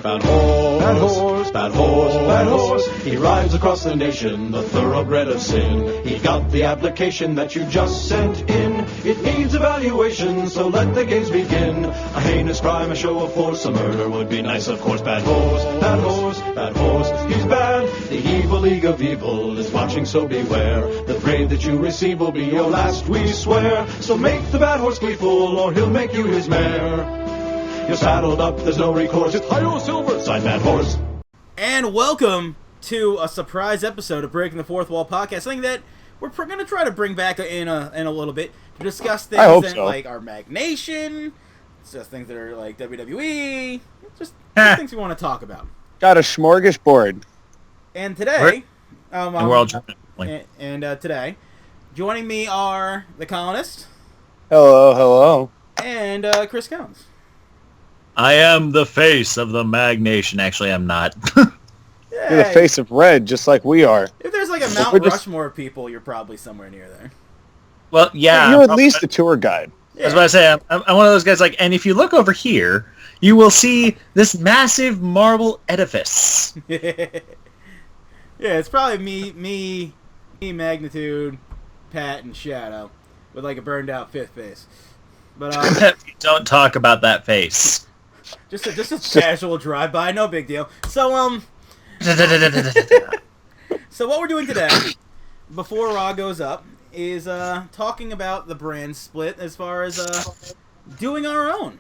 Bad horse, bad horse, bad horse, bad horse. He rides across the nation, the thoroughbred of sin. He got the application that you just sent in. It needs evaluation, so let the games begin. A heinous crime, a show of force, a murder would be nice, of course. Bad horse, bad horse, bad horse. He's bad. The evil league of evil is watching, so beware. The grade that you receive will be your last, we swear. So make the bad horse gleeful, or he'll make you his mare. You're saddled up, there's no recourse. It's Hi-Yo Silver, side Bad Horse. And welcome to a surprise episode of Breaking the Fourth Wall podcast. Something that we're going to try to bring back in a little bit to discuss things like our Mag Nation, just things that are like WWE, just things we want to talk about. Got a smorgasbord. And today, and today, joining me are the Colonist. Hello. And Chris Cones. I am the face of the Mag Nation. Actually, I'm not. Yeah, you're the face of red, just like we are. If there's like a Mount Rushmore of people, you're probably somewhere near there. Well, yeah. You're at least the tour guide. Yeah. I was about to say, I'm one of those guys, like, and if you look over here, you will see this massive marble edifice. Yeah, it's probably me, Magnitude, Pat, and Shadow, with like a burned out fifth face. But don't talk about that face. Just a casual drive-by, no big deal. So, so what we're doing today, before Raw goes up, is talking about the brand split as far as doing our own.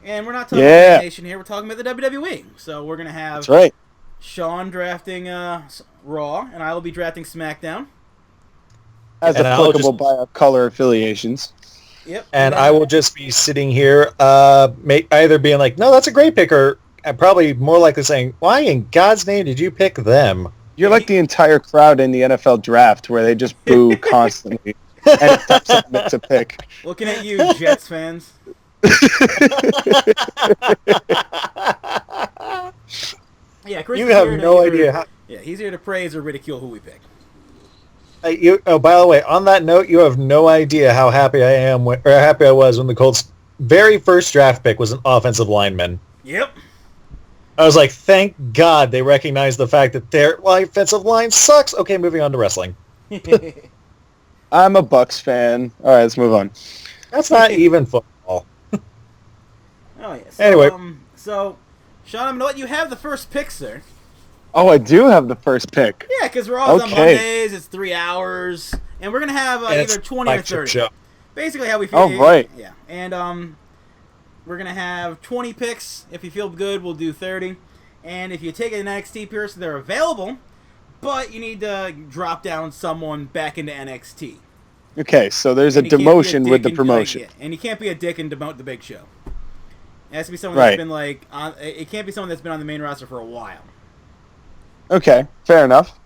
And we're not talking about the Nation here, we're talking about the WWE. So we're going to have That's right. Sean drafting Raw, and I will be drafting SmackDown. As applicable by our color affiliations. Yep. And I will just be sitting here either being like, no, that's a great pick, or probably more likely saying, why in God's name did you pick them? You're like the entire crowd in the NFL draft where they just boo constantly. And it's tough something to pick. Looking at you, Jets fans. Yeah, Chris, you have no idea how... Yeah, he's here to praise or ridicule who we pick. By the way, on that note, you have no idea how happy I was when the Colts' very first draft pick was an offensive lineman. Yep. I was like, thank God they recognized the fact that their offensive line sucks. Okay, moving on to wrestling. I'm a Bucks fan. All right, let's move on. That's not even football. Oh, yes. Anyway. So, Sean, I'm going to let you have the first pick, sir. Oh, I do have the first pick. Yeah, because Raw's on Mondays, it's 3 hours, and we're going to have either 20 or 30. Show. Basically how we feel. Oh, right. Yeah, and we're going to have 20 picks. If you feel good, we'll do 30. And if you take an NXT person, they're available, but you need to drop down someone back into NXT. Okay, so there's a demotion with the promotion. And you can't be a dick and demote the Big Show. It has to be someone that's been it can't be someone that's been on the main roster for a while. Okay, fair enough.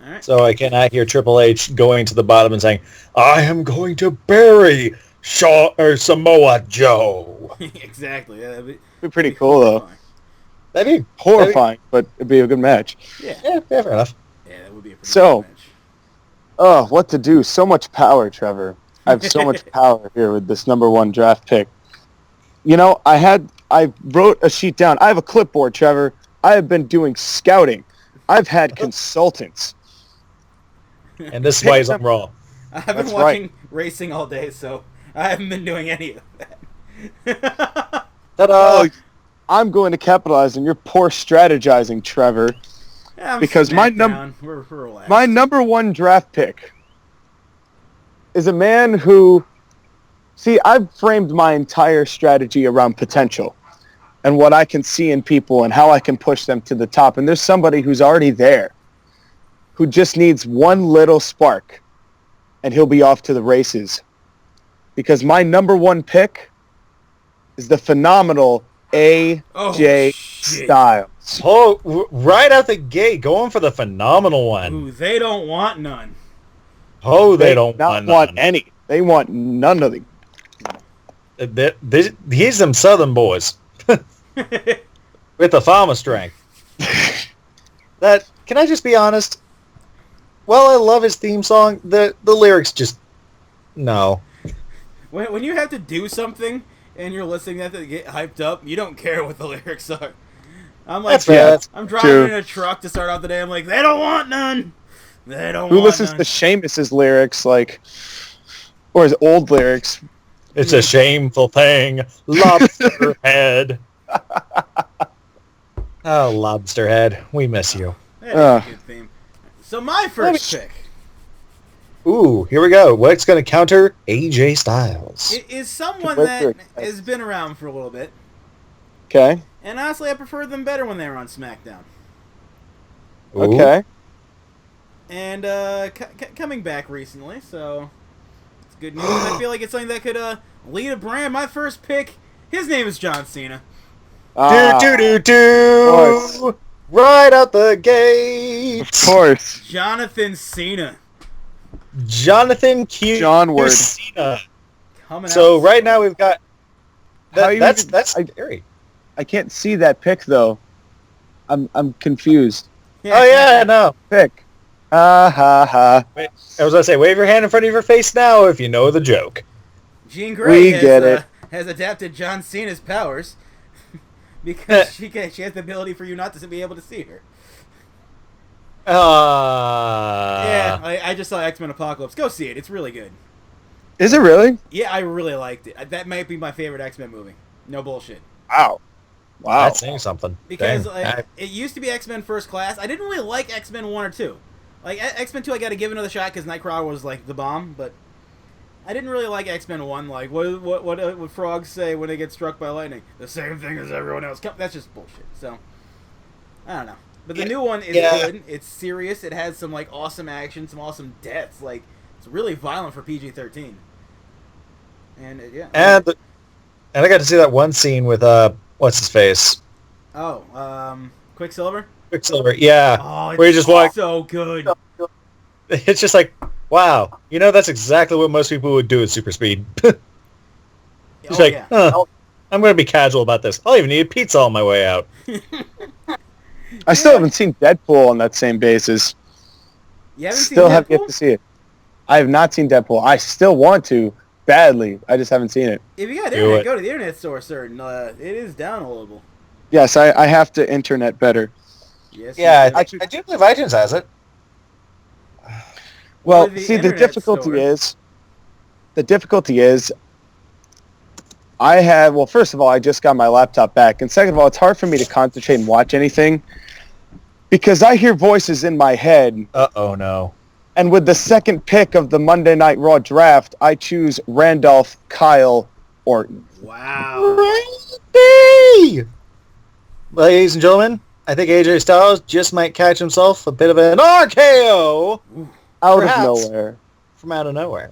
All right. So I cannot hear Triple H going to the bottom and saying, I am going to bury Samoa Joe. Exactly. Yeah, that'd be pretty cool, though. That'd be horrifying, but it'd be a good match. Yeah, fair enough. Yeah, that would be a pretty good match. Oh, what to do? So much power, Trevor. I have so much power here with this number one draft pick. You know, I wrote a sheet down. I have a clipboard, Trevor. I have been doing scouting. I've had consultants. And this is why he's on Raw. I've been watching racing all day, so I haven't been doing any of that. Ta-da! I'm going to capitalize on your poor strategizing, Trevor. Yeah, because my number one draft pick is a man who... See, I've framed my entire strategy around potential and what I can see in people and how I can push them to the top. And there's somebody who's already there who just needs one little spark, and he'll be off to the races. Because my number one pick is the phenomenal AJ Styles. Oh, right out the gate, going for the phenomenal one. Ooh, they don't want none. Oh, they don't want any. They want none of them. He's them Southern boys. With the farmer strength. Can I just be honest? Well, I love his theme song. The lyrics just... No. When you have to do something and you're listening to that to get hyped up, you don't care what the lyrics are. I'm like, I'm driving in a truck to start off the day. I'm like, they don't want none. They don't want none. Who listens to Sheamus's lyrics, like, or his old lyrics? It's a shameful thing. Lobster head. Oh, lobster head. We miss you. That is a good theme. So my first pick. Ooh, here we go. What's going to counter AJ Styles? It is someone that has been around for a little bit. Okay. And honestly, I preferred them better when they were on SmackDown. Ooh. Okay. And coming back recently, so it's good news. I feel like it's something that could lead a brand. My first pick, his name is John Cena. Do. Right out the gate. Of course. Jonathan Cena. Jonathan Q. John Word. Cena. Coming So out right now we've got. That's scary. I can't see that pick though. I'm confused. Oh yeah, no. Pick. Ha ha ha. Wait, I was gonna say, wave your hand in front of your face now if you know the joke. Jean Grey it. Has adapted John Cena's powers because she has the ability for you not to be able to see her. Yeah, I just saw X-Men Apocalypse. Go see it. It's really good. Is it really? Yeah, I really liked it. That might be my favorite X-Men movie. No bullshit. Wow. That's saying something. Because it used to be X-Men First Class. I didn't really like X-Men 1 or 2. Like, X-Men 2 I gotta give another shot because Nightcrawler was, like, the bomb, but I didn't really like X-Men 1. Like, what would frogs say when they get struck by lightning? The same thing as everyone else. That's just bullshit. So, I don't know. But the new one is good. It's serious. It has some, like, awesome action, some awesome deaths. Like, it's really violent for PG-13. And, yeah. And I got to see that one scene with, what's his face? Oh, Quicksilver? Quicksilver, yeah. Oh, where you just walk. So good. It's just like, wow. You know, that's exactly what most people would do at super speed. I'm going to be casual about this. I'll even eat a pizza on my way out. I still haven't seen Deadpool on that same basis. You haven't still seen Deadpool? have yet to see it. I have not seen Deadpool. I still want to badly. I just haven't seen it. If you got internet, go to the internet store, sir. And, it is downloadable. Yes, I have to internet better. Yes. Yeah, I do believe iTunes has it. Well, see, the difficulty is, first of all, I just got my laptop back, and second of all, it's hard for me to concentrate and watch anything because I hear voices in my head. Uh-oh, no. And with the second pick of the Monday Night Raw draft, I choose Randolph Kyle Orton. Wow. Randy! Ladies and gentlemen, I think AJ Styles just might catch himself a bit of an RKO out of nowhere. From out of nowhere.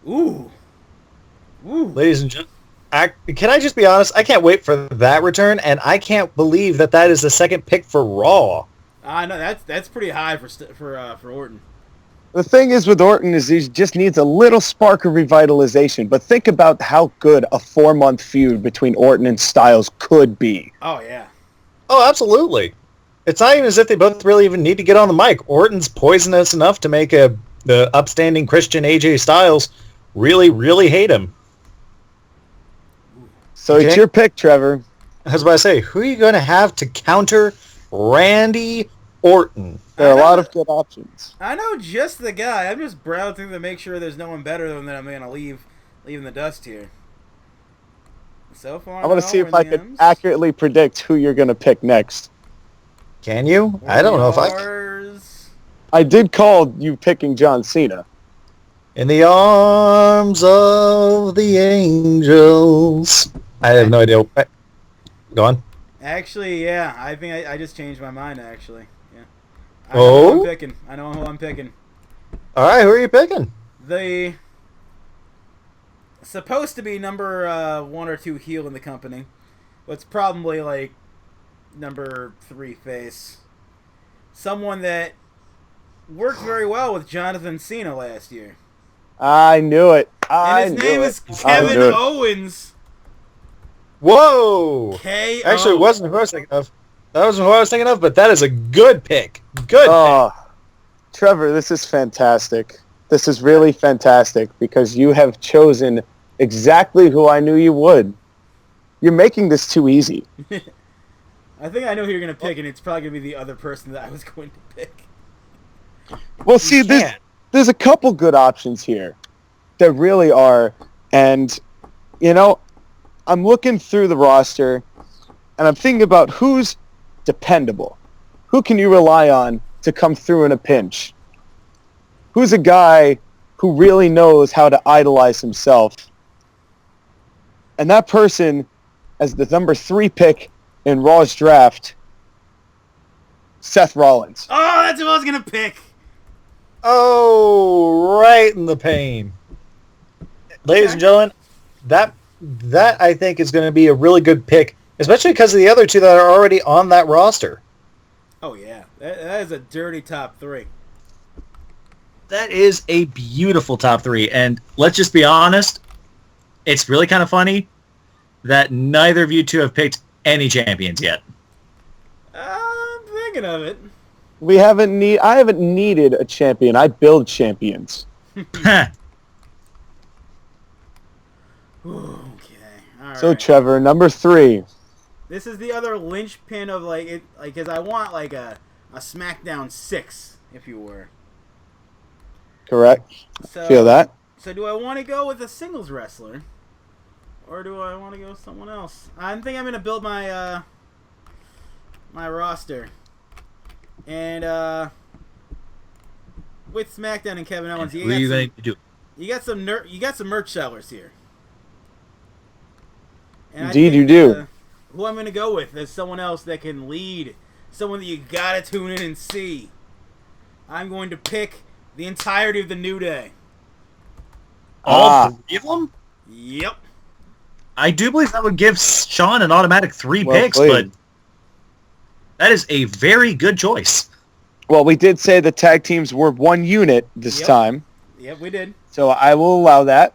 Ooh. Ladies and gentlemen, can I just be honest? I can't wait for that return, and I can't believe that is the second pick for Raw. I know that's pretty high for Orton. The thing is with Orton is he just needs a little spark of revitalization. But think about how good a 4-month feud between Orton and Styles could be. Oh yeah. Oh, absolutely. It's not even as if they both really even need to get on the mic. Orton's poisonous enough to make the upstanding Christian AJ Styles really, really hate him. So it's your pick, Trevor. I was about to say, who are you going to have to counter Randy Orton? There are a lot of good options. I know just the guy. I'm just browsing to make sure there's no one better than that I'm going to leave in the dust here. So far, I want to see if I can accurately predict who you're going to pick next. Can you? I don't know if I can. I did call you picking John Cena. In the arms of the angels. I have no idea. Go on. Actually, yeah. I think I just changed my mind, actually. Yeah. I know who I'm picking. All right, who are you picking? The supposed to be number 1 or 2 heel in the company. What's probably like number 3 face. Someone that worked very well with Jonathan Cena last year. I knew it. And his name is Kevin Owens. Whoa! K-O. Actually, it wasn't who I was thinking of. That wasn't who I was thinking of, but that is a good pick. Good pick. Trevor, this is fantastic. This is really fantastic because you have chosen exactly who I knew you would. You're making this too easy. I think I know who you're going to pick, and it's probably going to be the other person that I was going to pick. Well, see, there's a couple good options here. There really are. And, you know, I'm looking through the roster, and I'm thinking about who's dependable. Who can you rely on to come through in a pinch? Who's a guy who really knows how to idolize himself? And that person, as the number 3 pick in Raw's draft, Seth Rollins. Oh, that's who I was going to pick. Oh, right in the pain. Ladies and gentlemen, that I think is going to be a really good pick, especially because of the other two that are already on that roster. Oh, yeah. That is a dirty top 3. That is a beautiful top 3, and let's just be honest, it's really kind of funny that neither of you two have picked any champions yet. I'm thinking of it. I haven't needed a champion. I build champions. Okay. All right. So, Trevor, number 3. This is the other linchpin of because I want like a SmackDown 6, if you were. Correct. So, Feel that. So do I want to go with a singles wrestler, or do I want to go with someone else? I think I'm gonna build my my roster, and with SmackDown and Kevin Owens, what are you going to do? You got some merch sellers here. And Indeed, you do. Who I'm gonna go with is someone else that can lead, someone that you gotta tune in and see. I'm going to pick the entirety of the New Day. All 3 of them? Yep. I do believe that would give Sean an automatic 3 picks, played. but that is a very good choice. Well, we did say the tag teams were 1 unit this time. Yep, we did. So I will allow that.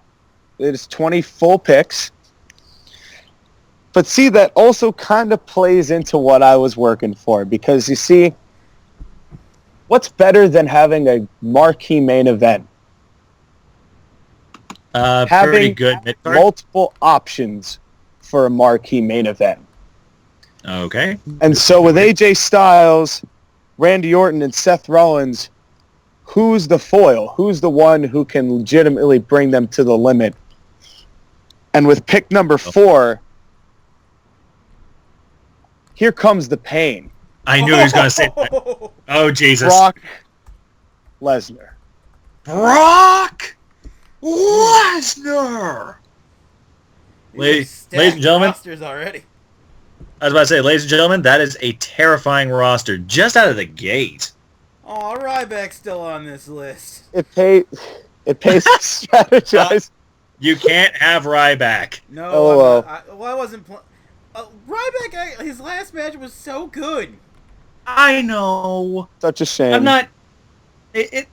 It is 20 full picks. But see, that also kind of plays into what I was working for. Because, you see, what's better than having a marquee main event? Pretty good. Multiple options for a marquee main event. Okay. And so with AJ Styles, Randy Orton, and Seth Rollins, who's the foil? Who's the one who can legitimately bring them to the limit? And with pick number 4, here comes the pain. I knew he was going to say that. Oh, Jesus. Brock Lesnar. Brock Lesnar! Ladies and gentlemen, Rosters already. I was about to say, ladies and gentlemen, that is a terrifying roster just out of the gate. Oh, Ryback's still on this list. It pays to strategize. You can't have Ryback. No, I wasn't. Ryback, his last match was so good. I know. Such a shame. I'm not.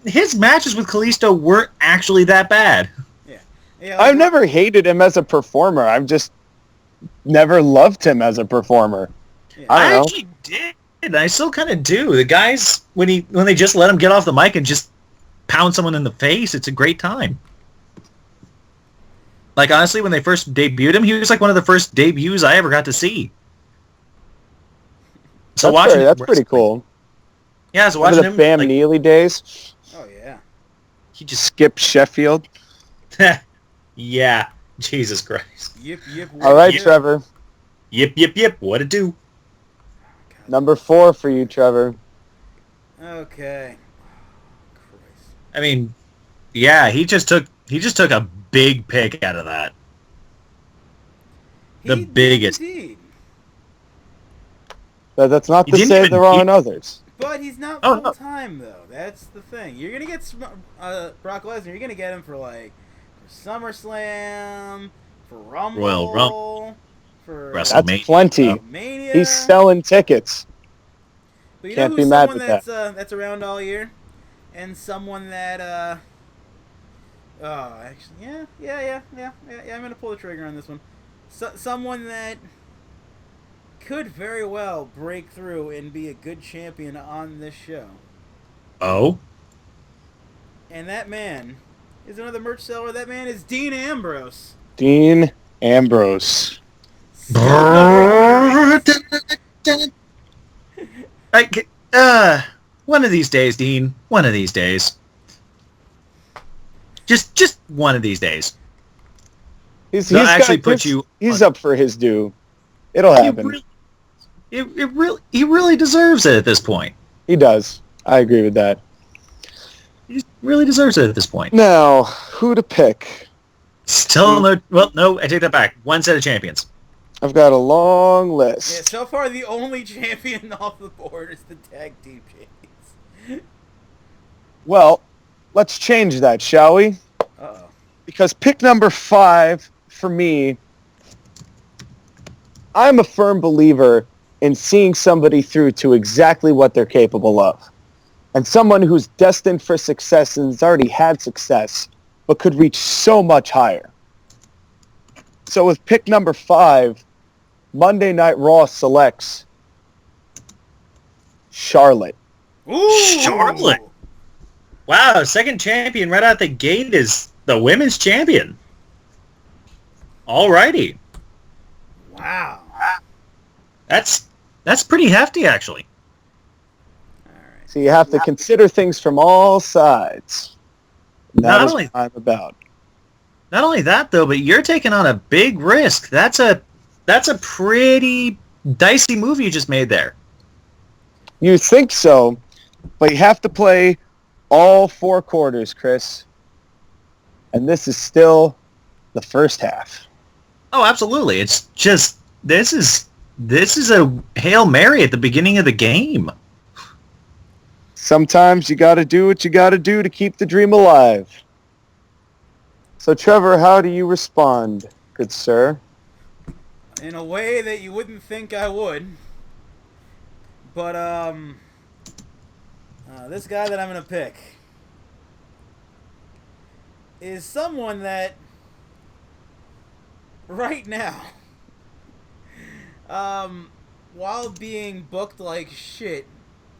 His matches with Kalisto weren't actually that bad. Yeah. I've never hated him as a performer. I've just never loved him as a performer. Yeah. I actually did. I still kind of do. The guys, when they just let him get off the mic and just pound someone in the face, it's a great time. Like, honestly, when they first debuted him, he was like one of the first debuts I ever got to see. So that's pretty cool. Yeah, so watching him. Bam Neely days. Oh, yeah. He just skipped Sheffield. Yeah. Jesus Christ. Yip. All right, Trevor. Yip. What'd it do? Number 4 for you, Trevor. Okay. Christ. I mean, yeah, he just took a big pick out of that. The biggest. Indeed. But that's not to say there aren't others. But he's not full time though. That's the thing. You're gonna get Brock Lesnar. You're gonna get him for SummerSlam, for Rumble, Royal Rumble, for WrestleMania. That's plenty. Mania. He's selling tickets. But you Can't know be who's mad someone with that's around all year, and someone that actually yeah. I'm gonna pull the trigger on this one. Someone that could very well break through and be a good champion on this show. Oh? And that man is another merch seller. That man is Dean Ambrose. Dean Ambrose. One of these days, Dean. One of these days. Just one of these days. He's up for his due. It'll happen. He really deserves it at this point. He does. I agree with that. He really deserves it at this point. Now, who to pick? Still no. Well, no, I take that back. One set of champions. I've got a long list. Yeah, so far the only champion off the board is the tag team champions. Well, let's change that, shall we? Uh-oh. Because pick number 5 for me, I'm a firm believer in seeing somebody through to exactly what they're capable of. And someone who's destined for success and has already had success, but could reach so much higher. So with pick number 5, Monday Night Raw selects Charlotte. Ooh! Charlotte! Wow, second champion right out the gate is the women's champion. Alrighty. Wow. That's pretty hefty, actually. All right. So you have to consider things from all sides. That is what I'm about. Not only that, though, but you're taking on a big risk. That's a pretty dicey move you just made there. You think so, but you have to play all 4 quarters, Chris. And this is still the first half. Oh, absolutely. It's just this is a Hail Mary at the beginning of the game. Sometimes you got to do what you got to do to keep the dream alive. So, Trevor, how do you respond, good sir? In a way that you wouldn't think I would. But, this guy that I'm going to pick is someone that right now, while being booked like shit,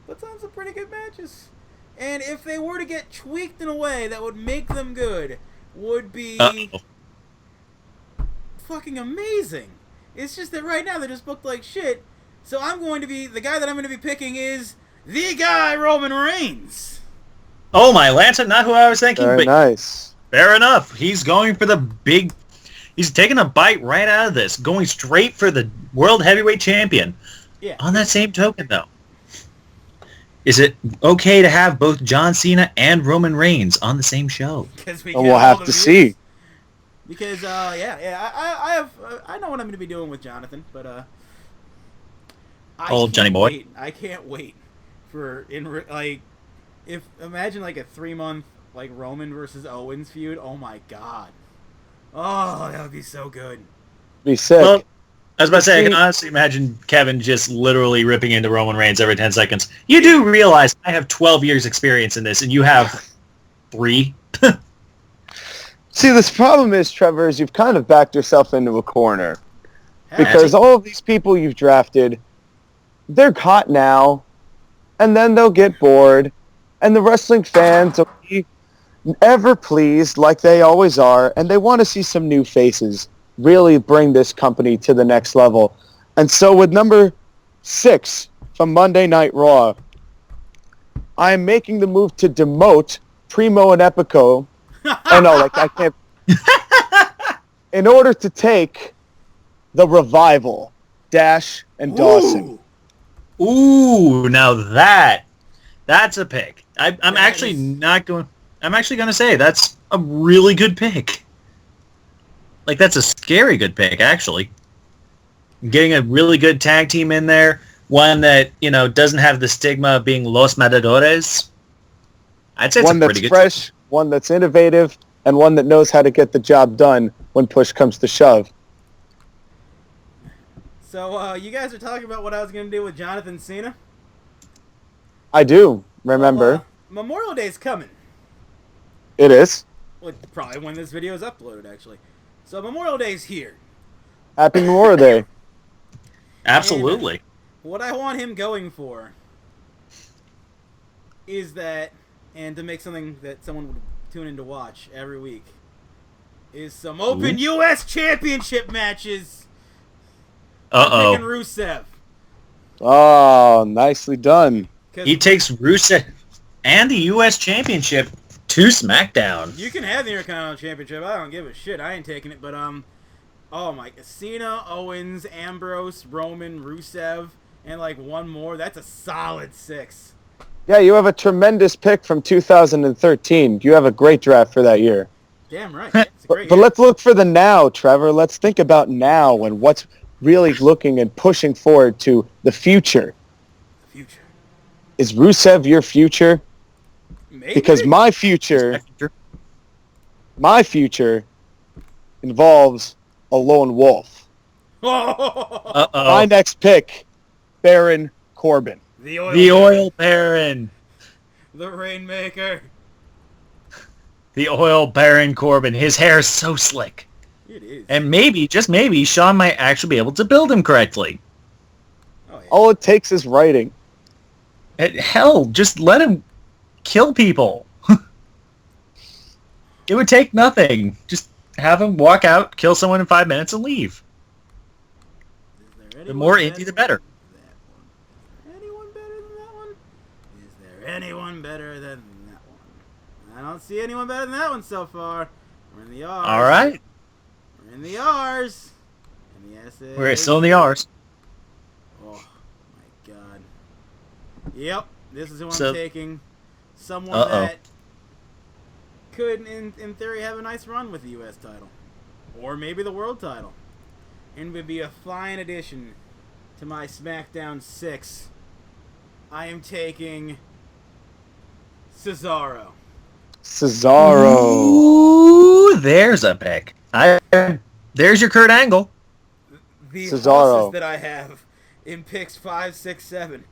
puts on some pretty good matches. And if they were to get tweaked in a way that would make them good, would be fucking amazing. It's just that right now they're just booked like shit. So the guy that I'm going to be picking is the guy Roman Reigns. Oh my Lanta, not who I was thinking. Very but nice. Fair enough. He's going for the big. He's taking a bite right out of this, going straight for the World Heavyweight Champion. Yeah. On that same token, though, is it okay to have both John Cena and Roman Reigns on the same show? We'll have to see. Because I know what I'm going to be doing with Jonathan, but Johnny boy. I can't wait for imagine like a 3-month like Roman versus Owens feud. Oh my god. Oh, that would be so good. Be sick. Well, I was about to say, I can honestly imagine Kevin just literally ripping into Roman Reigns every 10 seconds. You do realize I have 12 years experience in this, and you have 3? See, this problem is, Trevor, is you've kind of backed yourself into a corner. Because all of these people you've drafted, they're hot now, and then they'll get bored, and the wrestling fans will be ever pleased, like they always are, and they want to see some new faces really bring this company to the next level. And so with number 6 from Monday Night Raw, I am making the move to demote Primo and Epico. Oh no, like I can't. In order to take the Revival, Dash and Dawson. Ooh, now that's a pick. I'm actually going to say that's a really good pick. Like, that's a scary good pick, actually. Getting a really good tag team in there, one that, doesn't have the stigma of being Los Matadores. I'd say it's one that's fresh, one that's innovative, and one that knows how to get the job done when push comes to shove. So, you guys are talking about what I was going to do with Jonathan Cena? I do, remember. Well, Memorial Day's coming. It is. Well, probably when this video is uploaded, actually. So Memorial Day's here. Happy Memorial Day. Absolutely. And what I want him going for is that, and to make something that someone would tune in to watch every week, is some open U.S. Championship matches. Uh-oh. I'm picking Rusev. Oh, nicely done. He takes Rusev and the U.S. Championship to SmackDown. You can have the Intercontinental Championship. I don't give a shit. I ain't taking it. But, oh my, Cena, Owens, Ambrose, Roman, Rusev, and like one more. That's a solid 6. Yeah, you have a tremendous pick from 2013. You have a great draft for that year. Damn right. It's a great But year. let's look for the now, Trevor. Let's think about now and what's really looking and pushing forward to the future. The future. Is Rusev your future? Maybe. Because my future involves a lone wolf. My next pick, Baron Corbin. The Oil Baron. The Rainmaker. The Oil Baron Corbin. His hair is so slick. It is. And maybe, just maybe, Sean might actually be able to build him correctly. Oh, yeah. All it takes is writing. Hell, just let him kill people. It would take nothing. Just have him walk out, kill someone in 5 minutes, and leave. The more indie, the better. Anyone better than that one? Is there anyone better than that one? I don't see anyone better than that one so far. We're in the R's. All right. We're in the R's. And the S's. We're still in the R's. Oh, my God. Yep, this is who I'm So- taking. Someone that could, in theory, have a nice run with the U.S. title. Or maybe the world title. And would be a fine addition to my SmackDown 6. I am taking Cesaro. Ooh, there's a pick. There's your Kurt Angle. The Cesaro. horses that I have in picks 5, 6, 7.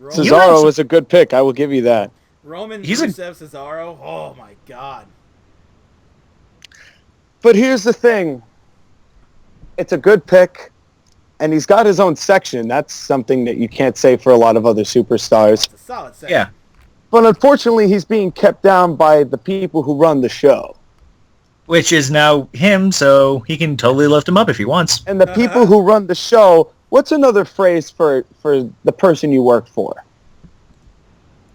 Cesaro is a good pick. I will give you that. Roman, He's Rusev, Cesaro. Oh, my God. But here's the thing. It's a good pick, and he's got his own section. That's something that you can't say for a lot of other superstars. It's a solid set. Yeah. But unfortunately, he's being kept down by the people who run the show. Which is now him, so he can totally lift him up if he wants. And the people who run the show, what's another phrase for the person you work for?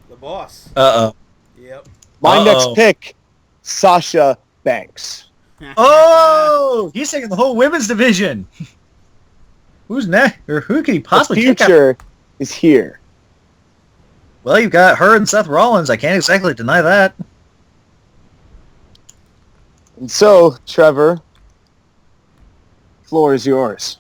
The boss. Uh-oh. Yep. My next pick, Sasha Banks. Oh! He's taking the whole women's division. Who's next? Or who could he possibly The future is here. Well, you've got her and Seth Rollins. I can't exactly deny that. And so, Trevor, floor is yours.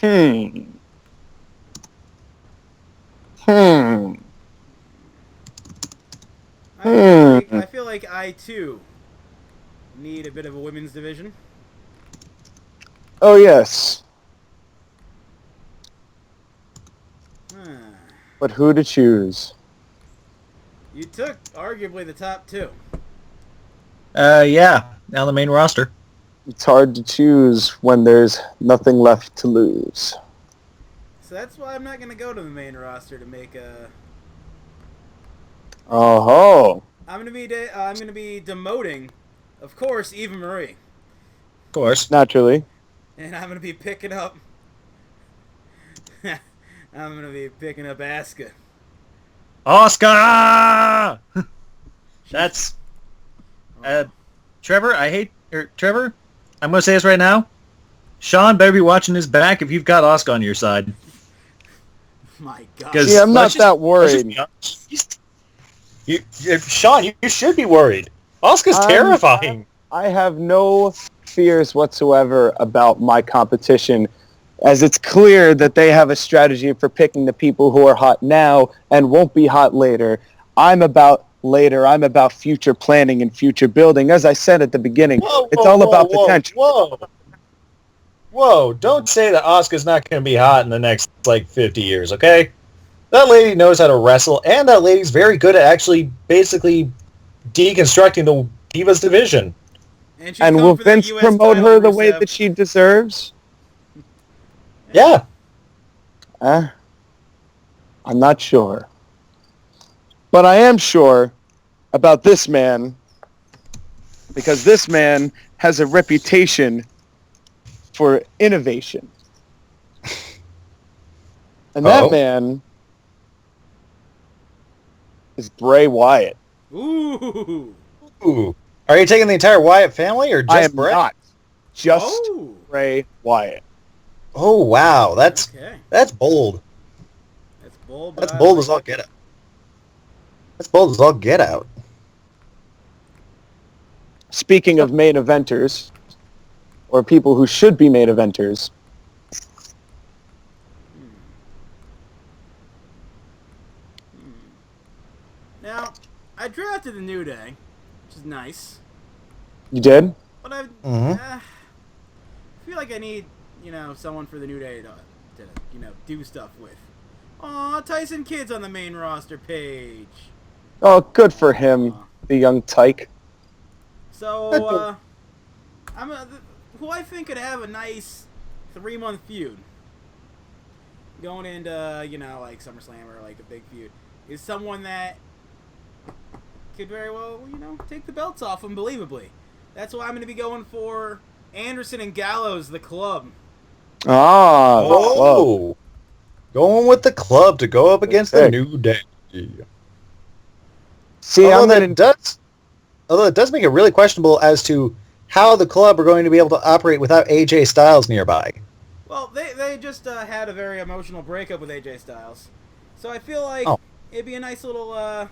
I feel like I, too, need a bit of a women's division. Oh, yes. But who to choose? You took arguably the top 2. Yeah. Now the main roster. It's hard to choose when there's nothing left to lose. So that's why I'm not going to go to the main roster to make a... Oh-ho. I'm going to be demoting, of course, Eva Marie. Of course. Naturally. And I'm going to be picking up... I'm going to be picking up Asuka. Oscar! That's... Trevor, Trevor, I'm going to say this right now. Sean better be watching his back if you've got Oscar on your side. My God. See, I'm not that worried. Sean, you should be worried. Oscar's terrifying. I have no fears whatsoever about my competition, as it's clear that they have a strategy for picking the people who are hot now and won't be hot later. I'm about later. I'm about future planning and future building. As I said at the beginning, it's all about potential. Whoa, don't say that Asuka's not going to be hot in the next, 50 years, okay? That lady knows how to wrestle, and that lady's very good at actually basically deconstructing the Divas division. And will Vince promote her the way that she deserves? Yeah. I'm not sure. But I am sure about this man because this man has a reputation for innovation. And that man is Bray Wyatt. Ooh. Are you taking the entire Wyatt family or just Bray? Not. Just Bray Wyatt. Oh, wow. That's bold. That's bold. That's bold as all get out. That's bold as all get out. Speaking of main eventers, or people who should be main eventers, now, I drafted the New Day, which is nice. you did? But I feel like I need, someone for the New Day to do stuff with. Aw, Tyson Kidd's on the main roster page. Oh, good for him, the young tyke. So, who I think could have a nice 3-month feud going into, like SummerSlam or like a big feud is someone that could very well, take the belts off him believably. That's why I'm going to be going for Anderson and Gallows, the Club. Oh, going with the Club to go up against the New Day. See, although it does make it really questionable as to how the Club are going to be able to operate without AJ Styles nearby. Well, they just had a very emotional breakup with AJ Styles, so I feel like it'd be a nice little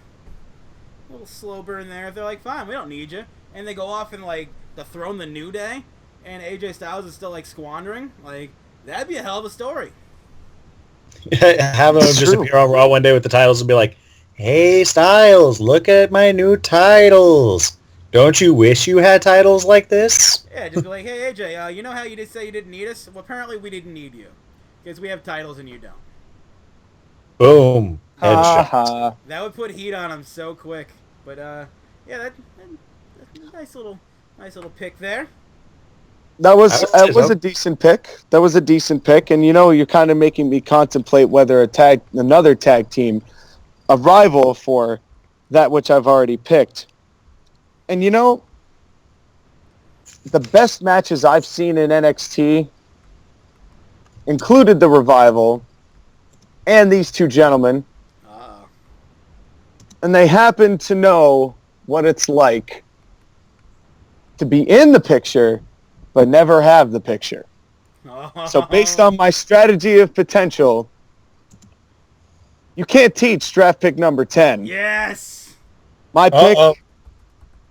slow burn there. If they're like, fine, we don't need you, and they go off and like dethrone the New Day, and AJ Styles is still like squandering, like that'd be a hell of a story. Have him just appear on Raw one day with the titles and be like, "Hey Styles, look at my new titles. Don't you wish you had titles like this?" Yeah, just be like, "Hey AJ, you know how you did say you didn't need us? Well, apparently we didn't need you because we have titles and you don't." Boom. Headshot. That would put heat on him so quick. But yeah, that's a nice little pick there. That was a decent pick. That was a decent pick, and you're kind of making me contemplate whether another tag team, a rival for that which I've already picked. And the best matches I've seen in NXT included the Revival and these two gentlemen. And they happen to know what it's like to be in the picture but never have the picture. So based on my strategy of potential, you can't teach draft pick number 10. Yes! My pick,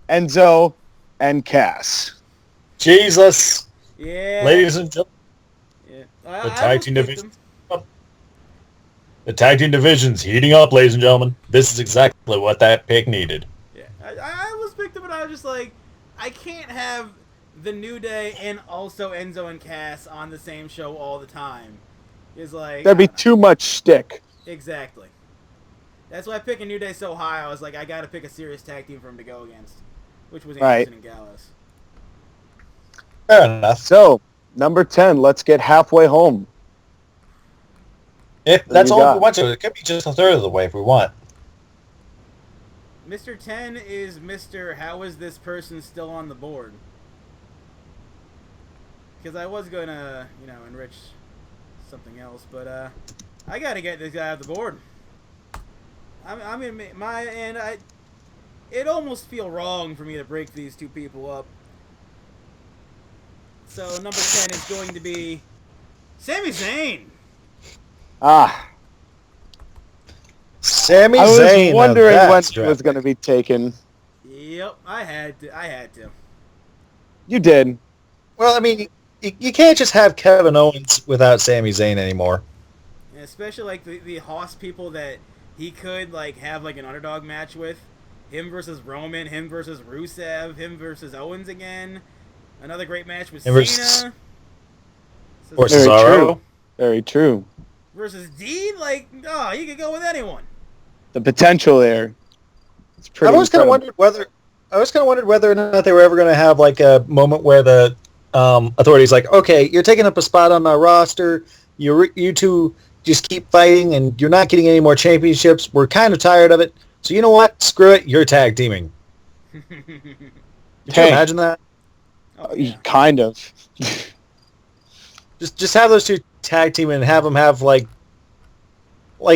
Enzo and Cass. Jesus! Yeah. Ladies and gentlemen, the tag team division. The tag team division's heating up, ladies and gentlemen. This is exactly what that pick needed. Yeah, I was picked up, but I was just like, I can't have the New Day and also Enzo and Cass on the same show all the time. It's like that'd be too much shtick. Exactly. That's why picking New Day so high. I was like, I got to pick a serious tag team for him to go against, which was Anderson and Gallows. Fair enough. So, number 10. Let's get halfway home. If that's all we want to, it could be just a third of the way if we want. Mr. 10 is Mr. How is this person still on the board? Because I was going to, enrich something else, but I got to get this guy off the board. I mean, it almost feel wrong for me to break these two people up. So number 10 is going to be Sami Zayn. Sami Zayn. I was wondering when he was going to be taken. Yep, I had to. You did. Well, I mean, you can't just have Kevin Owens without Sami Zayn anymore. And especially like the Hoss people that he could like have like an underdog match with. Him versus Roman, him versus Rusev, him versus Owens again. Another great match with Cena. Or Cesaro. Very true. Versus Dean, like, you could go with anyone. The potential there. It's pretty. I was kind of wondered whether or not they were ever going to have like a moment where the authorities like, okay, you're taking up a spot on my roster. You two just keep fighting, and you're not getting any more championships. We're kind of tired of it. So you know what? Screw it. You're tag teaming. Could you imagine that? Oh, yeah. Kind of. Just have those two tag team and have them have like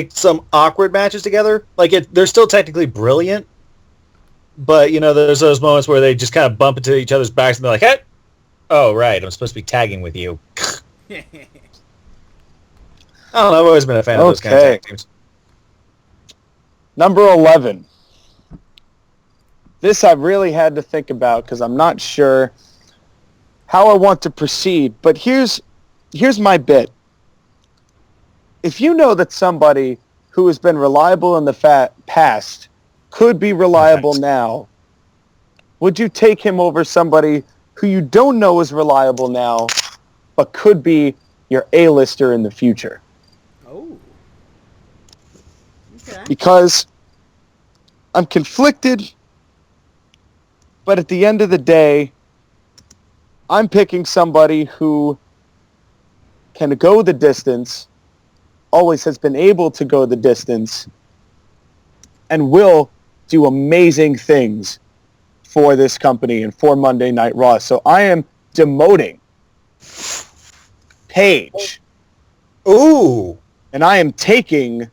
some awkward matches together. Like they're still technically brilliant, but you know there's those moments where they just kind of bump into each other's backs and they're like, "Hey, oh right, I'm supposed to be tagging with you." I don't know. I've always been a fan of those kind of tag teams. Number 11. This I really had to think about because I'm not sure how I want to proceed. But here's my bit. If you know that somebody who has been reliable in the past could be reliable now, would you take him over somebody who you don't know is reliable now, but could be your A-lister in the future? Oh. Okay. Because I'm conflicted, but at the end of the day, I'm picking somebody who can go the distance, always has been able to go the distance, and will do amazing things for this company and for Monday Night Raw. So I am demoting Paige. Ooh. And I am taking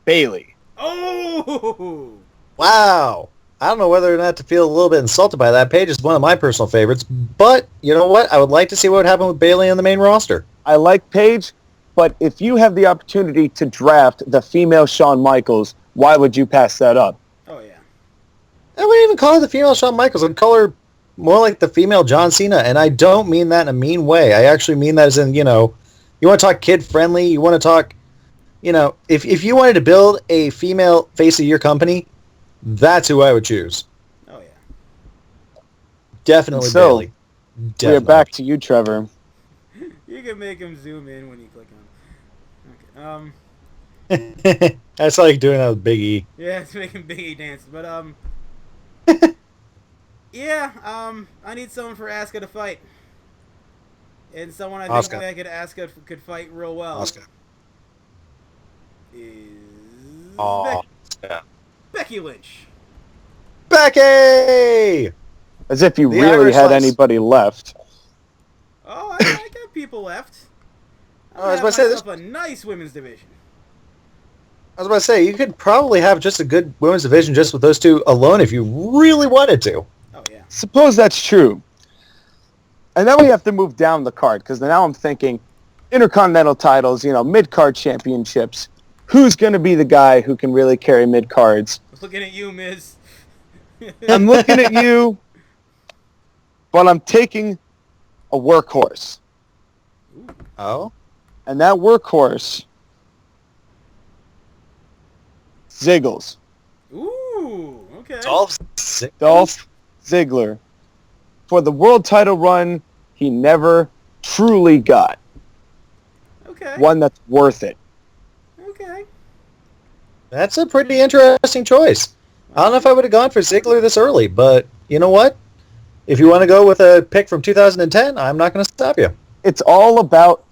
Bayley. Oh! Wow. I don't know whether or not to feel a little bit insulted by that. Paige is one of my personal favorites, but you know what? I would like to see what would happen with Bayley on the main roster. I like Paige, but if you have the opportunity to draft the female Shawn Michaels, why would you pass that up? Oh, yeah. I wouldn't even call her the female Shawn Michaels. I'd call her more like the female John Cena, and I don't mean that in a mean way. I actually mean that as in, you know, you want to talk kid-friendly, you want to talk, you know, if you wanted to build a female face of your company, that's who I would choose. Oh, yeah. Definitely so, Bayley. Definitely. We're back to you, Trevor. You can make him zoom in when you click on it. Okay. That's like doing that with Big E. Yeah, it's making Big E dance. But, yeah, I need someone for Asuka to fight. And someone I think that Asuka could fight real well. Asuka. Is Becky Lynch. Becky! As if you The really Irish had Lights. anybody left. Oh, I got people left. I was about to say this. A nice women's division. I was about to say, you could probably have just a good women's division just with those two alone if you really wanted to. Oh, yeah. Suppose that's true. And then we have to move down the card, because now I'm thinking Intercontinental titles, you know, mid-card championships. Who's going to be the guy who can really carry mid-cards? Looking at you, Miz. I'm looking at you, but I'm taking a workhorse. Oh? And that workhorse, Ziggles. Ooh, okay. Dolph Ziggler. For the world title run, he never truly got. Okay. One that's worth it. Okay. That's a pretty interesting choice. I don't know if I would have gone for Ziggler this early, but you know what? If you want to go with a pick from 2010, I'm not going to stop you. It's all about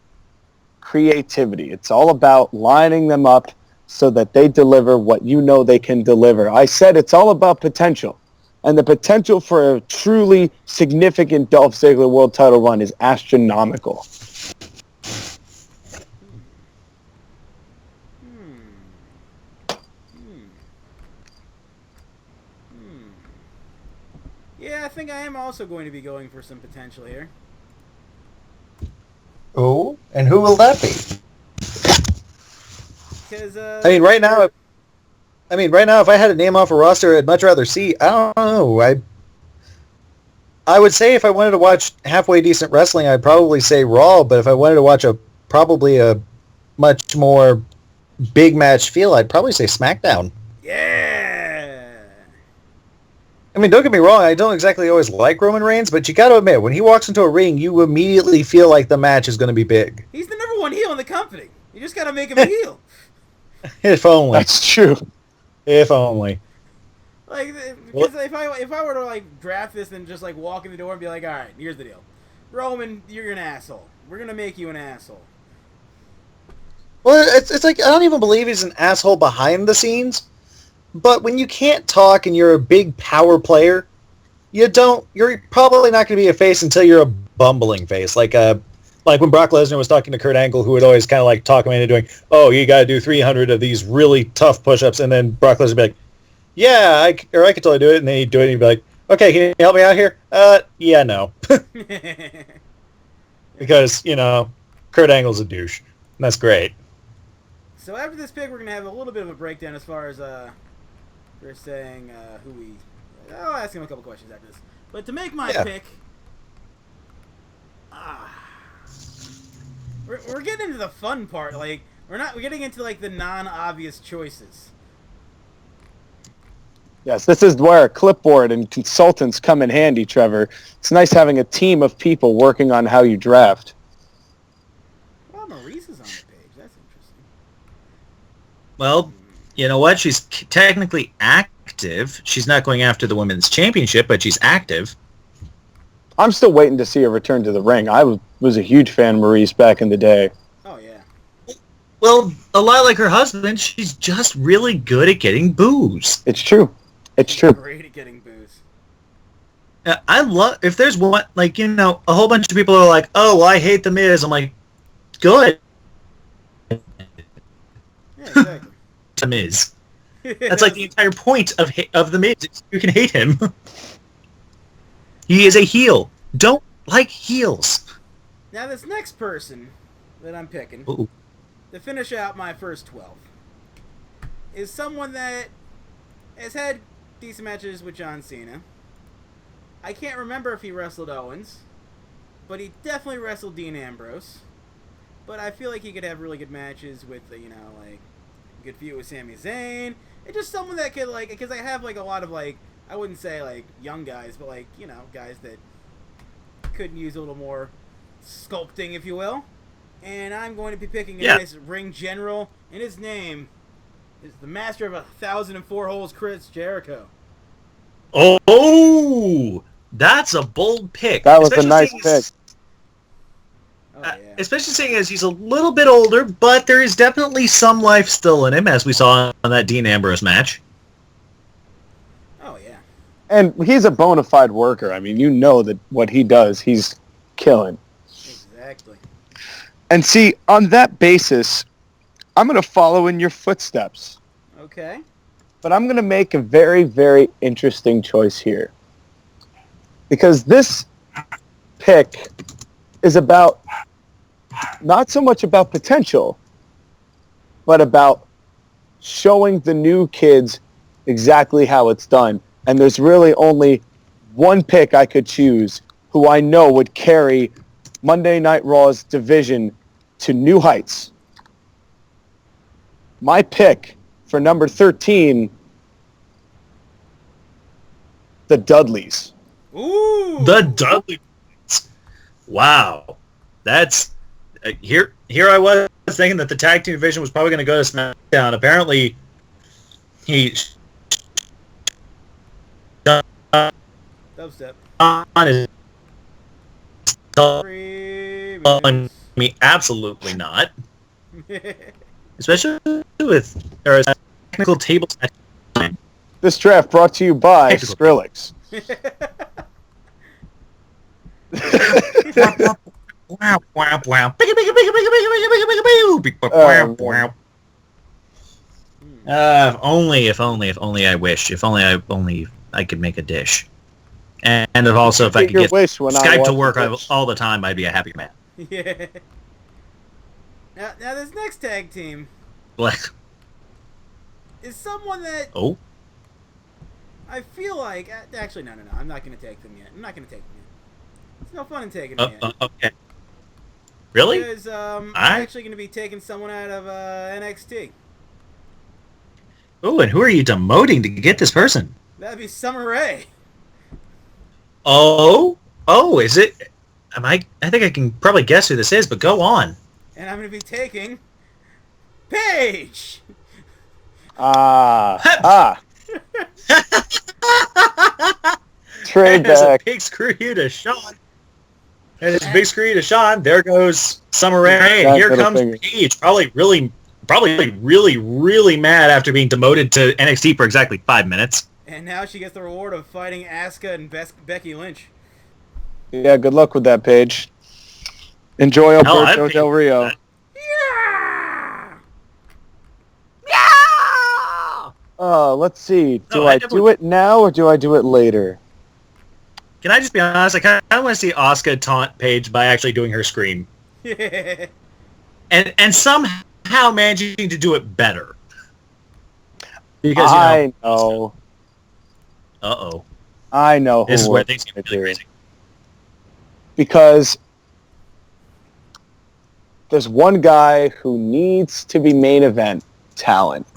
creativity. It's all about lining them up so that they deliver what you know they can deliver. I said it's all about potential. And the potential for a truly significant Dolph Ziggler world title run is astronomical. Yeah, I think I am also going to be going for some potential here. Oh, and who will that be? Because I mean, right now, if I had to name off a roster, I'd much rather see. I don't know. I would say if I wanted to watch halfway decent wrestling, I'd probably say Raw. But if I wanted to watch probably a much more big match feel, I'd probably say SmackDown. Yeah. I mean, don't get me wrong. I don't exactly always like Roman Reigns, but you got to admit, when he walks into a ring, you immediately feel like the match is going to be big. He's the number one heel in the company. You just got to make him a heel. If only. That's true. If only. Like, because if I were to like draft this and just like walk in the door and be like, all right, here's the deal, Roman, you're an asshole. We're gonna make you an asshole. Well, it's like I don't even believe he's an asshole behind the scenes, But when you can't talk and you're a big power player, you're probably not going to be a face until you're a bumbling face. Like when Brock Lesnar was talking to Kurt Angle, who would always kind of like talk him into doing, oh, you got to do 300 of these really tough push-ups, and then Brock Lesnar would be like, yeah, I could totally do it, and then he'd do it, and he'd be like, okay, can you help me out here? Yeah, no. Because, Kurt Angle's a douche. And that's great. So after this pick, we're going to have a little bit of a breakdown as far as we're saying who we... I'll ask him a couple questions after this. But to make my pick... We're getting into the fun part. Like, we're getting into, like, the non-obvious choices. Yes, this is where a clipboard and consultants come in handy, Trevor. It's nice having a team of people working on how you draft. Well, Maurice is on the page. That's interesting. Well, you know what? She's technically active. She's not going after the women's championship, but she's active. I'm still waiting to see her return to the ring. I was a huge fan of Maurice back in the day. Oh, yeah. Well, a lot like her husband, she's just really good at getting boos. It's true. It's true. Great at getting boos. I love, if there's one, like, a whole bunch of people are like, oh, well, I hate The Miz. I'm like, good. Yeah, exactly. The Miz. That's like the entire point of The Miz. You can hate him. He is a heel. Don't like heels. Now, this next person that I'm picking to finish out my first 12 is someone that has had decent matches with John Cena. I can't remember if he wrestled Owens, but he definitely wrestled Dean Ambrose. But I feel like he could have really good matches with, like, a good feud with Sami Zayn. It's just someone that could, like, because I have, like, a lot of, like, I wouldn't say, like, young guys, but, like, guys that could use a little more sculpting, if you will. And I'm going to be picking a nice ring general, and his name is the master of 1,004 holes, Chris Jericho. Oh, that's a bold pick. That was a nice pick. Oh, yeah. Especially seeing as he's a little bit older, but there is definitely some life still in him, as we saw on that Dean Ambrose match. Oh, yeah. And he's a bona fide worker. I mean, that what he does, he's killing. Exactly. And see, on that basis, I'm going to follow in your footsteps. Okay. But I'm going to make a very, very interesting choice here. Because this pick is about, not so much about potential, but about showing the new kids exactly how it's done. And there's really only one pick I could choose who I know would carry Monday Night Raw's division to new heights. My pick for number 13, the Dudleys. Ooh! The Dudleys. Wow. That's... Here I was thinking that the tag team division was probably going to go to SmackDown. Apparently, he... Dubstep. On me, absolutely not. Especially with technical table. This draft brought to you by Skrillex. If only I wish. If only I could make a dish. And if also if I could get Skype to work all the time, I'd be a happy man. Yeah. Now this next tag team is someone that I feel like actually no, I'm not going to take them yet. It's no fun in taking them yet. Okay. Really? Because I'm actually going to be taking someone out of NXT. Oh, and who are you demoting to get this person? That'd be Summer Rae. Oh, is it? I think I can probably guess who this is, but go on. And I'm going to be taking Paige. Trade There's back. a big screw you to Sean. And it's a big screw you to Sean. There goes Summer Rae. And here comes Paige. Probably probably really, really mad after being demoted to NXT for exactly 5 minutes. And now she gets the reward of fighting Asuka and Becky Lynch. Yeah, good luck with that, Paige. Enjoy Alberto Del Rio. Yeah! Yeah! Let's see. Do I do it now or do I do it later? Can I just be honest? I kind of want to see Asuka taunt Paige by actually doing her scream. and somehow managing to do it better. Because, I know. Uh-oh. I know this is where things get really crazy. Because there's one guy who needs to be main event talent,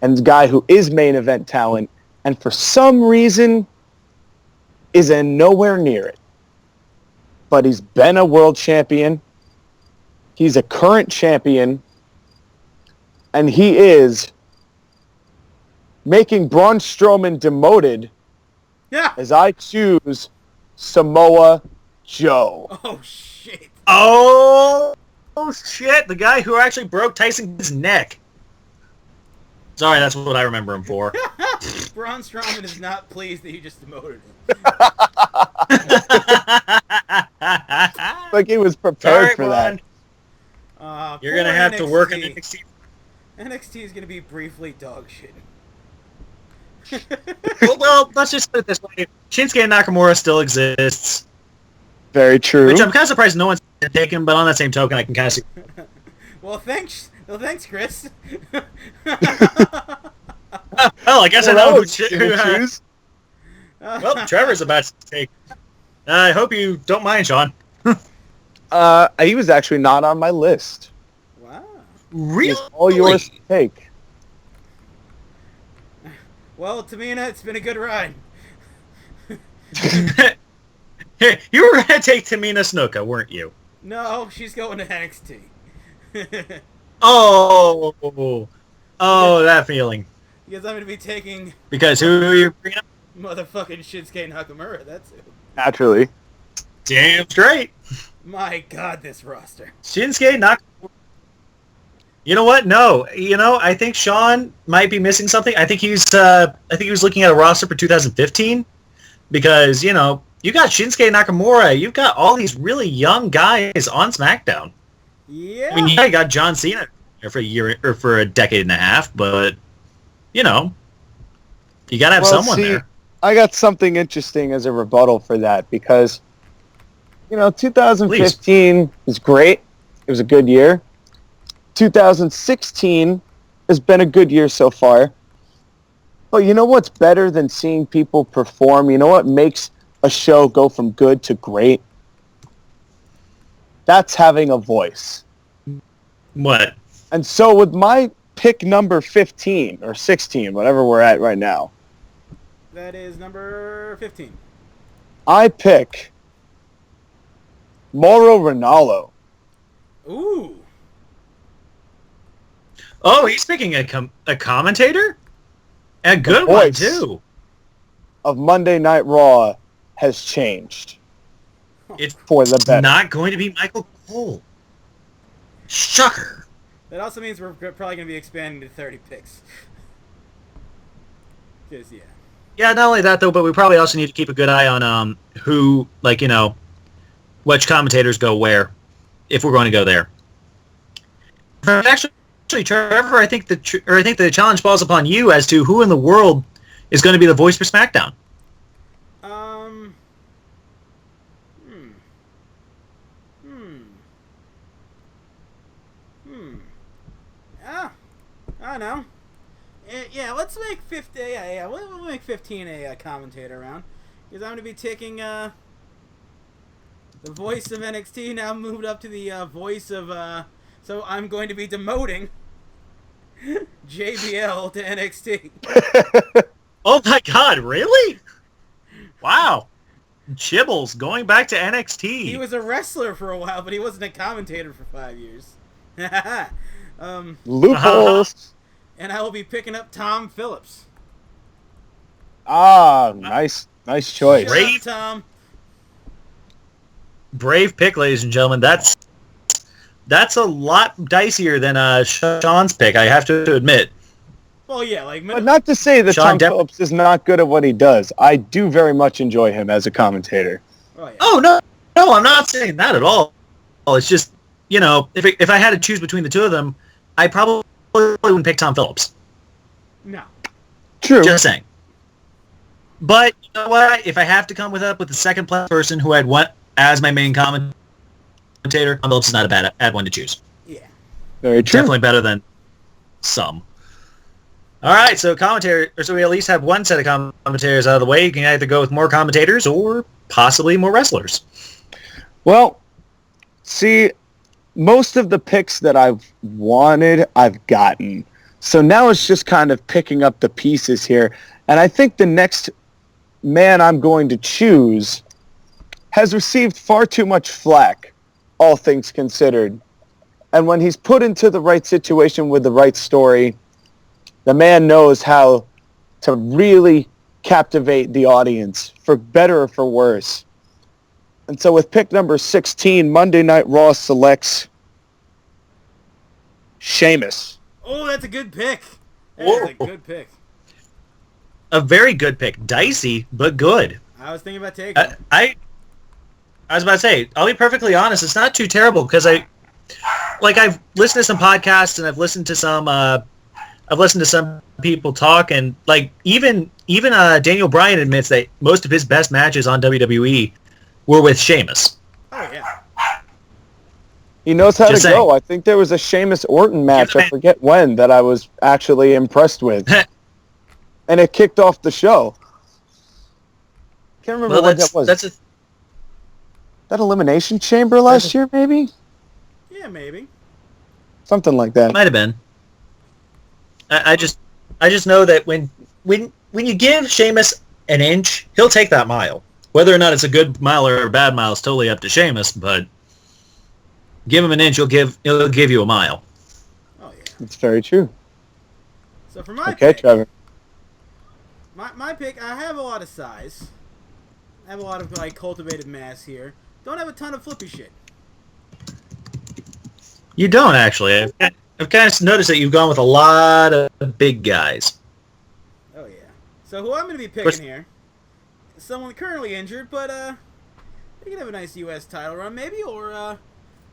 and the guy who is main event talent, and for some reason is nowhere near it. But he's been a world champion. He's a current champion. And he is making Braun Strowman demoted as I choose Samoa Joe. Oh, shit. Oh, shit. The guy who actually broke Tyson's neck. Sorry, that's what I remember him for. Braun Strowman is not pleased that you just demoted him. Like he was prepared for that. You're going to have to work on NXT. NXT is going to be briefly dog shit. well, let's just put it this way. Shinsuke Nakamura still exists. Very true. Which I'm kind of surprised no one's taken, but on that same token, I can kind of see. Well, thanks, Chris. Well, I guess I know who choose. Well, Trevor's about to take. I hope you don't mind, Sean. He was actually not on my list. Wow. Really? It's all yours to take. Well, Tamina, it's been a good ride. You were going to take Tamina Snuka, weren't you? No, she's going to NXT. Oh, that feeling. Because I'm going to be taking... Because who are you bringing up? Motherfucking Shinsuke Nakamura, that's it. Naturally. Damn straight. My God, this roster. Shinsuke Nakamura. You know what? No. I think Sean might be missing something. I think he was looking at a roster for 2015 because, you got Shinsuke Nakamura. You've got all these really young guys on SmackDown. Yeah. I mean, you got John Cena for a year or for a decade and a half, but, you got to have someone there. I got something interesting as a rebuttal for that because, 2015 was great. It was a good year. 2016 has been a good year so far. But you know what's better than seeing people perform? You know what makes a show go from good to great? That's having a voice. What? And so with my pick number 15 or 16, whatever we're at right now. That is number 15. I pick Mauro Ranallo. Ooh. Oh, he's picking a commentator? A good one, too. Of Monday Night Raw has changed. It's for the better. Not going to be Michael Cole. Shocker. That also means we're probably going to be expanding to 30 picks. Because, yeah. Yeah, not only that, though, but we probably also need to keep a good eye on who, which commentators go where, if we're going to go there. Actually, Trevor, I think the challenge falls upon you as to who in the world is going to be the voice for SmackDown. I don't know. Yeah, let's make 50. Yeah. We'll make 15 a commentator round because I'm going to be taking the voice of NXT now moved up to the voice of. So I'm going to be demoting JBL to NXT. Oh my God! Really? Wow. Chibbles going back to NXT. He was a wrestler for a while, but he wasn't a commentator for 5 years. Loopholes. And I will be picking up Tom Phillips. Ah, nice choice. Brave Tom. Brave pick, ladies and gentlemen. That's that's a lot dicier than Sean's pick, I have to admit. Well, yeah, like... But not to say that Tom Phillips is not good at what he does. I do very much enjoy him as a commentator. Oh, yeah. Oh, no, I'm not saying that at all. It's just, if I had to choose between the two of them, I probably wouldn't pick Tom Phillips. No. True. Just saying. But, you know what? If I have to come up with the second person who I'd want as my main commentator, Tom Phillips is not a bad one to choose. Yeah. Very true. Definitely better than some. All right, so we at least have one set of commentators out of the way. You can either go with more commentators or possibly more wrestlers. Well, see, most of the picks that I've wanted, I've gotten. So now it's just kind of picking up the pieces here. And I think the next man I'm going to choose has received far too much flack, all things considered. And when he's put into the right situation with the right story, the man knows how to really captivate the audience, for better or for worse. And so with pick number 16, Monday Night Raw selects Sheamus. Oh, that's a good pick. That's a good pick. A very good pick. Dicey, but good. I was thinking about taking him. I was about to say, I'll be perfectly honest, it's not too terrible because I've listened to some podcasts and I've listened to some people talk, and even Daniel Bryan admits that most of his best matches on WWE were with Sheamus. Oh yeah. He knows how to go. I think there was a Sheamus Orton match, I forget when, that I was actually impressed with. And it kicked off the show. Can't remember what that was. That Elimination Chamber last year, maybe? Yeah, maybe. Something like that. Might have been. I just know that when you give Sheamus an inch, he'll take that mile. Whether or not it's a good mile or a bad mile is totally up to Sheamus, but give him an inch, he'll give you a mile. Oh yeah. It's very true. So for my pick, Trevor. My pick, I have a lot of size. I have a lot of cultivated mass here. Don't have a ton of flippy shit. You don't actually. I've kind of noticed that you've gone with a lot of big guys. Oh, yeah. So who I'm going to be picking here is someone currently injured, but they can have a nice U.S. title run maybe, or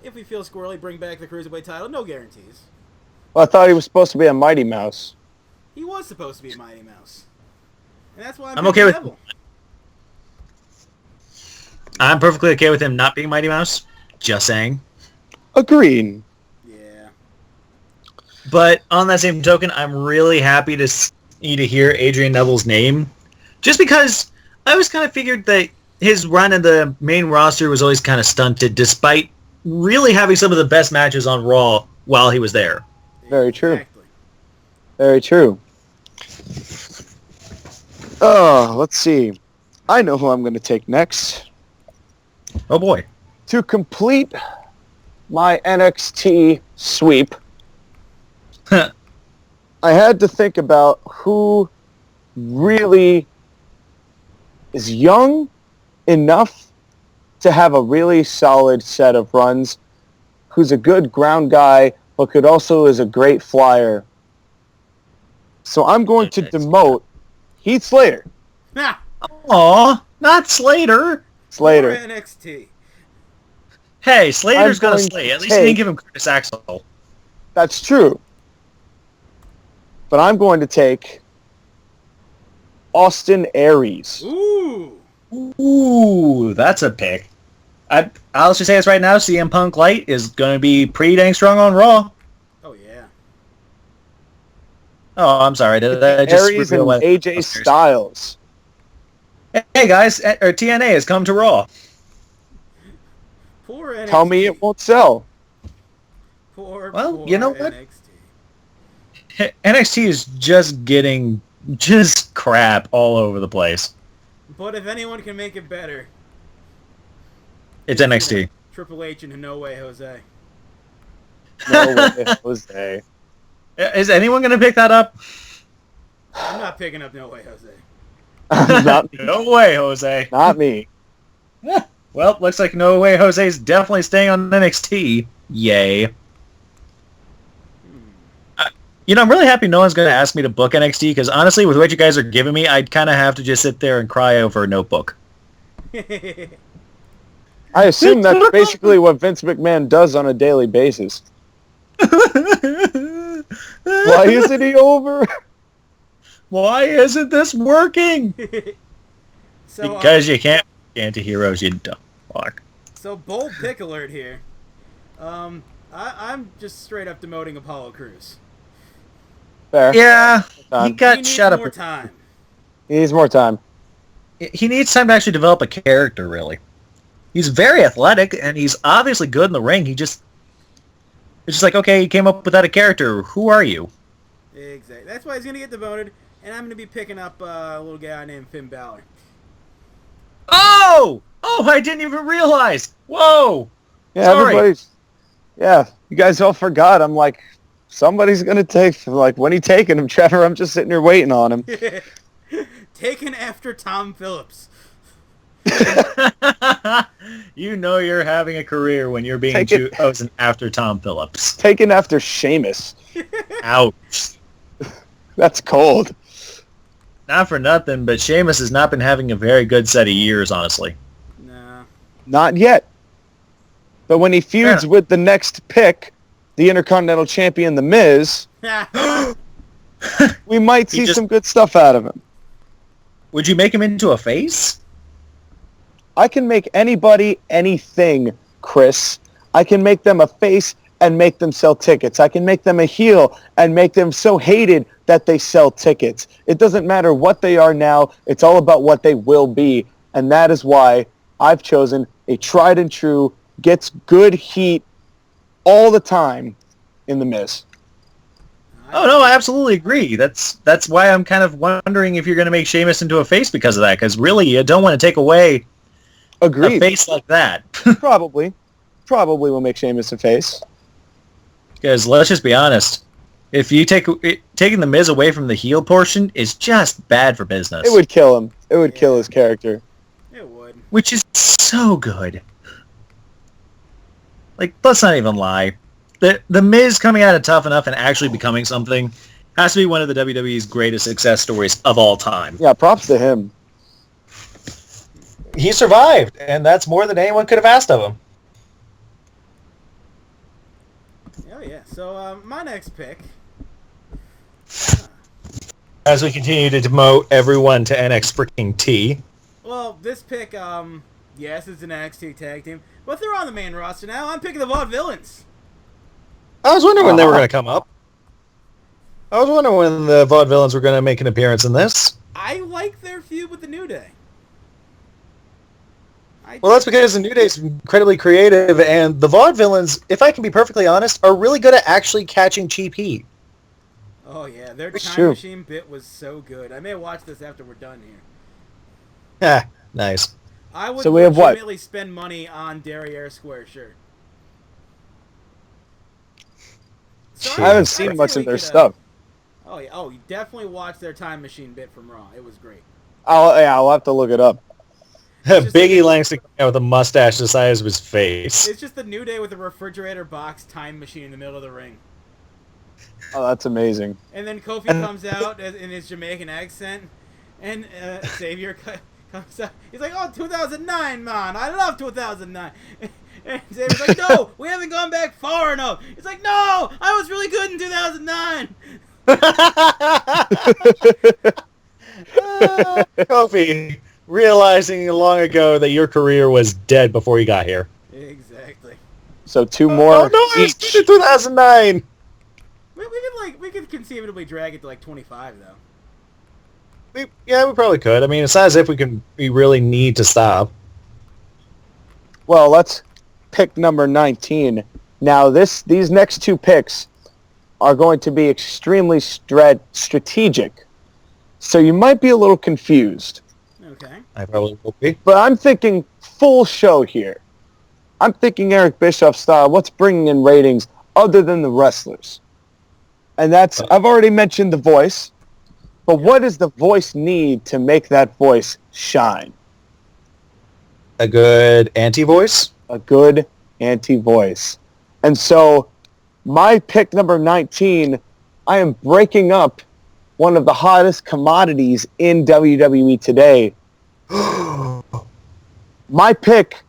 if we feel squirrely, bring back the Cruiserweight title. No guarantees. Well, I thought he was supposed to be a Mighty Mouse. He was supposed to be a Mighty Mouse. And that's why I'm okay with Neville. I'm perfectly okay with him not being Mighty Mouse. Just saying. Agreed. Yeah. But on that same token, I'm really happy to hear Adrian Neville's name. Just because I always kind of figured that his run in the main roster was always kind of stunted, despite really having some of the best matches on Raw while he was there. Very true. Exactly. Very true. Oh, let's see. I know who I'm going to take next. Oh, boy. To complete my NXT sweep, I had to think about who really is young enough to have a really solid set of runs, who's a good ground guy, but could also is a great flyer. So I'm going to demote Heath Slater. Aw, not Slater. Slater. Or NXT. Hey, Slater's gonna slay. At least he didn't give him Curtis Axel. That's true. But I'm going to take Austin Aries. Ooh, that's a pick. I'll just say this right now, CM Punk Light is going to be pretty dang strong on Raw. Oh, yeah. Oh, I'm sorry. Did I just Aries and AJ Styles. Hey, guys, TNA has come to Raw. Poor NXT. Tell me it won't sell. Poor you know what? NXT. NXT is just getting crap all over the place. But if anyone can make it better, it's NXT. Triple H and No Way Jose. No Way Jose. Is anyone going to pick that up? I'm not picking up No Way Jose. Not me. No way, Jose. Not me. Well, looks like No Way Jose's definitely staying on NXT. Yay. I'm really happy no one's going to ask me to book NXT, because honestly, with what you guys are giving me, I'd kind of have to just sit there and cry over a notebook. I assume that's basically what Vince McMahon does on a daily basis. Why isn't he over? Why isn't this working? Because you can't anti-heroes, you dumb fuck. So, bold pick alert here. I'm just straight up demoting Apollo Crews. Fair. Yeah, he got shut up. He needs more time. He needs time to actually develop a character, really. He's very athletic, and he's obviously good in the ring. It's just like, okay, he came up without a character. Who are you? Exactly. That's why he's going to get demoted, and I'm going to be picking up a little guy named Finn Balor. Oh! Oh, I didn't even realize. Whoa! Yeah, sorry. You guys all forgot. I'm like, somebody's going to take, like, when he taking him, Trevor? I'm just sitting here waiting on him. Taken after Tom Phillips. You know you're having a career when you're being chosen after Tom Phillips. Taken after Sheamus. Ouch. That's cold. Not for nothing, but Sheamus has not been having a very good set of years, honestly. No. Not yet. But when he feuds with the next pick, the Intercontinental Champion, The Miz, we might see some good stuff out of him. Would you make him into a face? I can make anybody anything, Chris. I can make them a face and make them sell tickets. I can make them a heel and make them so hated that they sell tickets. It doesn't matter what they are now. It's all about what they will be. And that is why I've chosen a tried and true, gets good heat all the time in The Miz. Oh, no, I absolutely agree. That's why I'm kind of wondering if you're going to make Sheamus into a face because of that, because really you don't want to take away a face like that. Probably will make Sheamus a face. Because let's just be honest, if you taking The Miz away from the heel portion is just bad for business. It would kill him. It would kill his character. It would. Which is so good. Like, let's not even lie. The Miz coming out of Tough Enough and actually becoming something has to be one of the WWE's greatest success stories of all time. Yeah, props to him. He survived, and that's more than anyone could have asked of him. Oh, yeah. So, my next pick. As we continue to demote everyone to NXT freaking T. Well, this pick, yes, it's an NXT tag team, but they're on the main roster now. I'm picking the Vaudevillains. I was wondering when they were going to come up. I was wondering when the Vaudevillains were going to make an appearance in this. I like their feud with the New Day. Well, that's because the New Day is incredibly creative, and the Vaudevillains, if I can be perfectly honest, are really good at actually catching cheap heat. Oh, yeah. Their time machine bit was so good. I may watch this after we're done here. Ah, nice. I would we have legitimately spend money on Derriere Square shirt. I haven't seen much of their stuff. Oh, yeah. Oh, you definitely watched their time machine bit from Raw. It was great. I'll have to look it up. Biggie Langston with a mustache the size of his face. It's just the New Day with a refrigerator box time machine in the middle of the ring. Oh, that's amazing. And then Kofi comes out in his Jamaican accent, and Xavier comes out. He's like, "Oh, 2009, man. I love 2009." And Xavier's like, "No, we haven't gone back far enough." He's like, "No, I was really good in 2009." Kofi, realizing long ago that your career was dead before you got here. Exactly. So two more. Oh no, I was good in 2009. We could conceivably drag it to like 25 though. We probably could. I mean, it's not as if we really need to stop. Well, let's pick number 19. Now, these next two picks are going to be extremely strategic, so you might be a little confused. Okay. I probably will be. But I'm thinking full show here. I'm thinking Eric Bischoff style. What's bringing in ratings other than the wrestlers? And that's, I've already mentioned The Voice, but what does The Voice need to make that voice shine? a good anti-voice. A good anti-voice. And so, my pick number 19, I am breaking up one of the hottest commodities in WWE today. My pick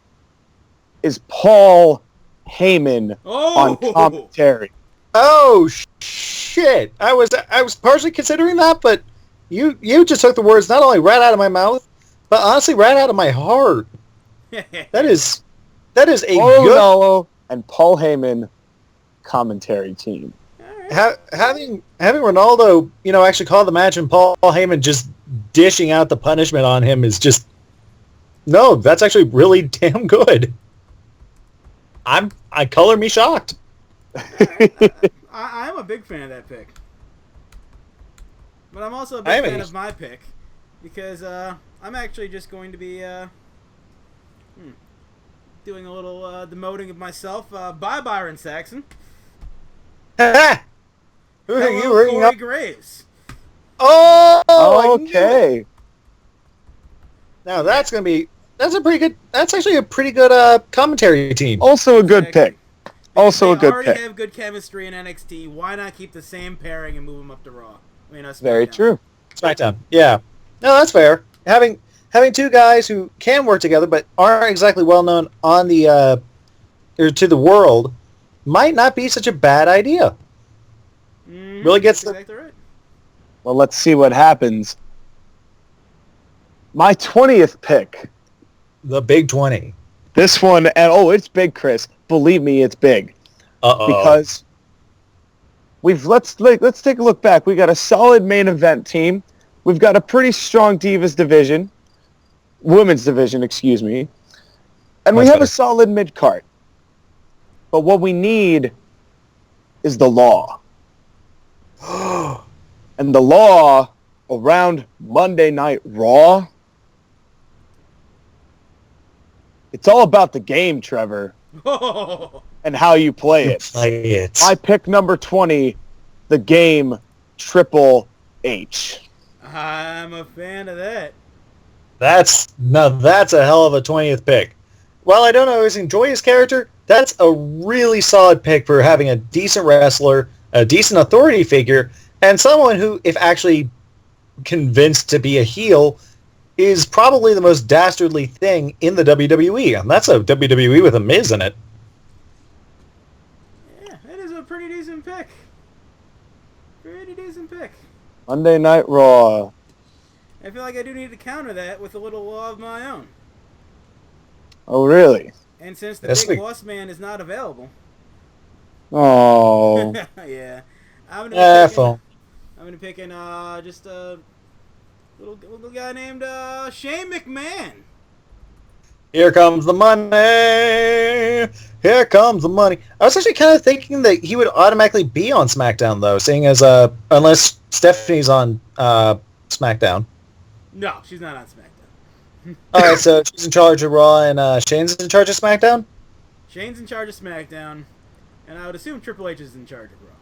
is Paul Heyman on commentary. Oh shit! I was partially considering that, but you just took the words not only right out of my mouth, but honestly right out of my heart. That is a good and Paul Heyman commentary team. Having Ronaldo, actually call the match and Paul Heyman just dishing out the punishment on him is just that's actually really damn good. I color me shocked. I'm a big fan of that pick, but I'm also a big fan of my pick because I'm actually just going to be doing a little demoting of myself. Bye, Byron Saxon. Who are you ringing up? Graves. Oh, okay. Now that's actually a pretty good commentary team. Also a good pick. Also a good pick. They already have good chemistry in NXT. Why not keep the same pairing and move them up to Raw? Very true. SmackDown. Yeah. No, that's fair. Having two guys who can work together but aren't exactly well known on the or to the world might not be such a bad idea. Really gets exactly right. Well, let's see what happens. My 20th pick. The Big 20. This one, and it's big, Chris. Believe me, it's big. Because let's take a look back. We got a solid main event team. We've got a pretty strong Divas division, women's division, excuse me, and we have a solid mid card. But what we need is the Law. And the Law around Monday Night Raw. It's all about the game, Trevor, and how you play it. My pick number 20, the game Triple H. I'm a fan of that. That's a hell of a 20th pick. While I don't always enjoy his character, that's a really solid pick for having a decent wrestler, a decent authority figure, and someone who, if actually convinced to be a heel, is probably the most dastardly thing in the WWE. And that's a WWE with a Miz in it. Yeah, that is a pretty decent pick. Monday Night Raw. I feel like I do need to counter that with a little Law of my own. Oh, really? And since the Big Boss Man is not available. Oh. Yeah. I'm going to be picking just a little guy named Shane McMahon. Here comes the money. Here comes the money. I was actually kind of thinking that he would automatically be on SmackDown, though, seeing as unless Stephanie's on SmackDown. No, she's not on SmackDown. All right, so she's in charge of Raw, and Shane's in charge of SmackDown? Shane's in charge of SmackDown, and I would assume Triple H is in charge of Raw.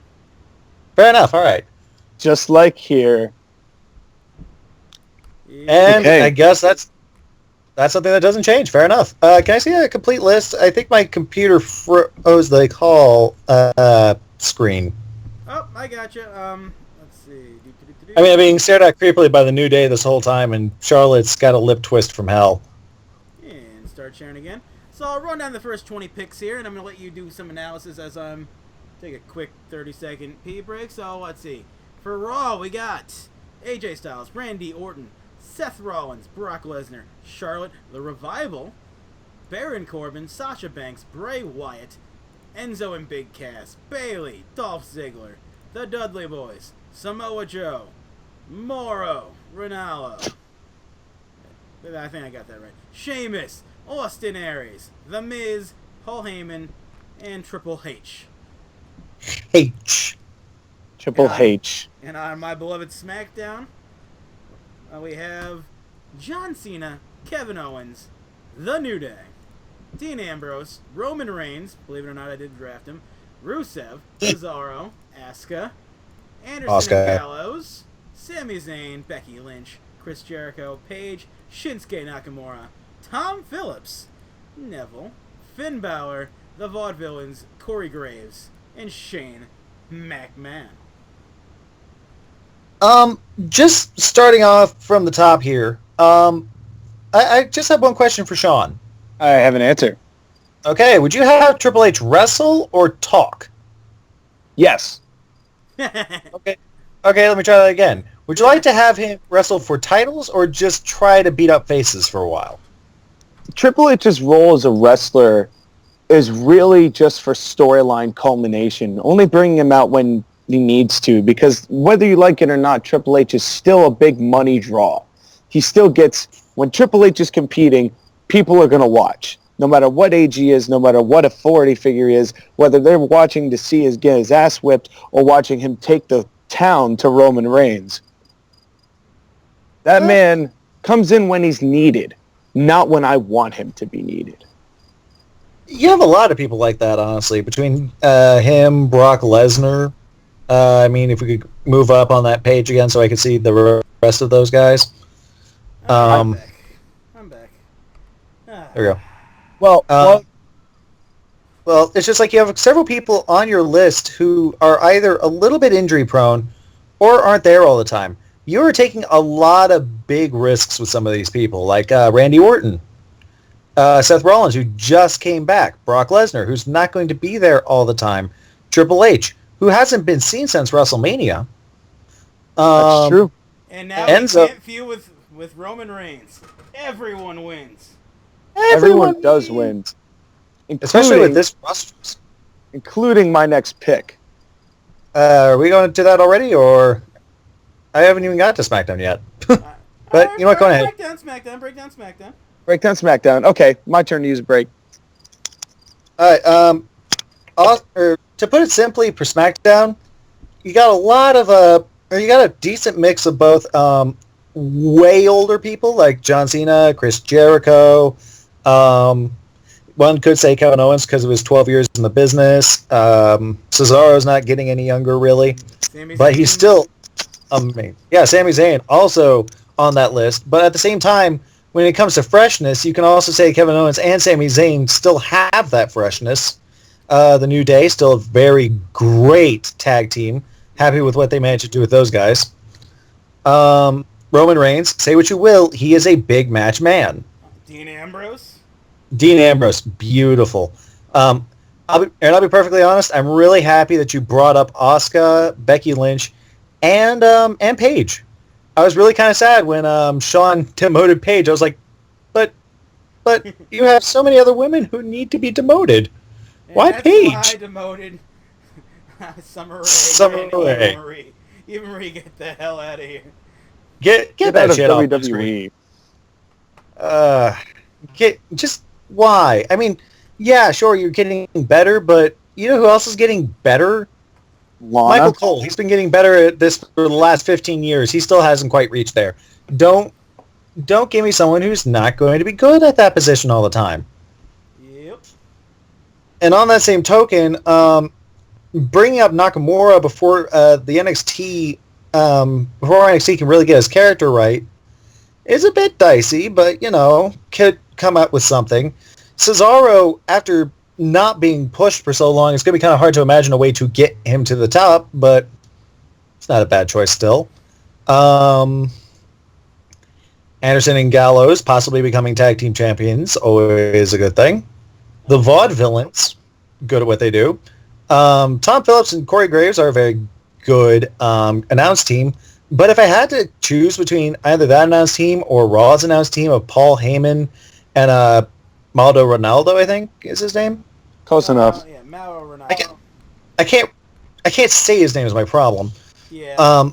Fair enough, all right. Just like here. Yeah. And I guess that's something that doesn't change. Fair enough. Can I see a complete list? I think my computer froze the call screen. Oh, I gotcha. Let's see. I mean, I'm being stared at creepily by the New Day this whole time, and Charlotte's got a lip twist from hell. And start sharing again. So I'll run down the first 20 picks here, and I'm going to let you do some analysis as I'm take a quick 30-second pee break. So let's see. For Raw, we got AJ Styles, Randy Orton, Seth Rollins, Brock Lesnar, Charlotte, The Revival, Baron Corbin, Sasha Banks, Bray Wyatt, Enzo and Big Cass, Bayley, Dolph Ziggler, The Dudley Boys, Samoa Joe, Mauro, Ranallo. I think I got that right. Sheamus, Austin Aries, The Miz, Paul Heyman, and Triple H. Triple H. And on my beloved SmackDown, we have John Cena, Kevin Owens, The New Day, Dean Ambrose, Roman Reigns, believe it or not I did draft him, Rusev, Cesaro, Asuka, Anderson and Gallows, Sami Zayn, Becky Lynch, Chris Jericho, Paige, Shinsuke Nakamura, Tom Phillips, Neville, Finn Balor, the Vaudevillains, Corey Graves, and Shane McMahon. Just starting off from the top here, I just have one question for Sean. I have an answer. Okay, would you have Triple H wrestle or talk? Yes. Okay, let me try that again. Would you like to have him wrestle for titles or just try to beat up faces for a while? Triple H's role as a wrestler is really just for storyline culmination, only bringing him out when he needs to, because whether you like it or not, Triple H is still a big money draw. He still gets, when Triple H is competing, people are going to watch. No matter what age he is, no matter what authority figure he is, whether they're watching to see his get his ass whipped or watching him take the town to Roman Reigns. That man comes in when he's needed, not when I want him to be needed. You have a lot of people like that, honestly, between him, Brock Lesnar. I mean, if we could move up on that page again so I could see the rest of those guys. I'm back. There we go. Well, it's just like you have several people on your list who are either a little bit injury prone or aren't there all the time. You are taking a lot of big risks with some of these people, like Randy Orton, Seth Rollins, who just came back, Brock Lesnar, who's not going to be there all the time, Triple H, who hasn't been seen since WrestleMania. That's true. And now Enzo can't feud with Roman Reigns. Everyone wins. Everyone does win. Especially with this roster. Including my next pick. Are we going to do that already, or... I haven't even got to SmackDown yet. But you know what, go ahead. Break down SmackDown. Break down SmackDown. Okay, my turn to use a break. Alright, to put it simply, for SmackDown, you got a decent mix of both way older people, like John Cena, Chris Jericho, one could say Kevin Owens because of his 12 years in the business. Cesaro's not getting any younger, really. But he's still... amazing. Yeah, Sami Zayn also on that list. But at the same time, when it comes to freshness, you can also say Kevin Owens and Sami Zayn still have that freshness. The New Day, still a very great tag team. Happy with what they managed to do with those guys. Roman Reigns, say what you will, he is a big match man. Dean Ambrose, beautiful. I'll be perfectly honest, I'm really happy that you brought up Asuka, Becky Lynch, and Paige. I was really kind of sad when Sean demoted Paige. I was like, but you have so many other women who need to be demoted. And why Paige? Why I demoted Summer Rae. Even Marie, get the hell out of here. Get that shit off WWE. Just why? I mean, yeah, sure, you're getting better, but you know who else is getting better? Lana. Michael Cole. He's been getting better at this for the last 15 years. He still hasn't quite reached there. Don't give me someone who's not going to be good at that position all the time. Yep. And on that same token, bringing up Nakamura before the NXT, before NXT can really get his character right, is a bit dicey, but, you know, could come up with something. Cesaro, after not being pushed for so long, it's going to be kind of hard to imagine a way to get him to the top, but it's not a bad choice still. Anderson and Gallows possibly becoming tag team champions, always a good thing. The Vaudevillains, good at what they do. Tom Phillips and Corey Graves are a very good announced team, but if I had to choose between either that announced team or Raw's announced team of Paul Heyman and Maldo Ronaldo, I think is his name. Close enough. Yeah, Mauro Ronaldo. I can't say his name is my problem. Yeah.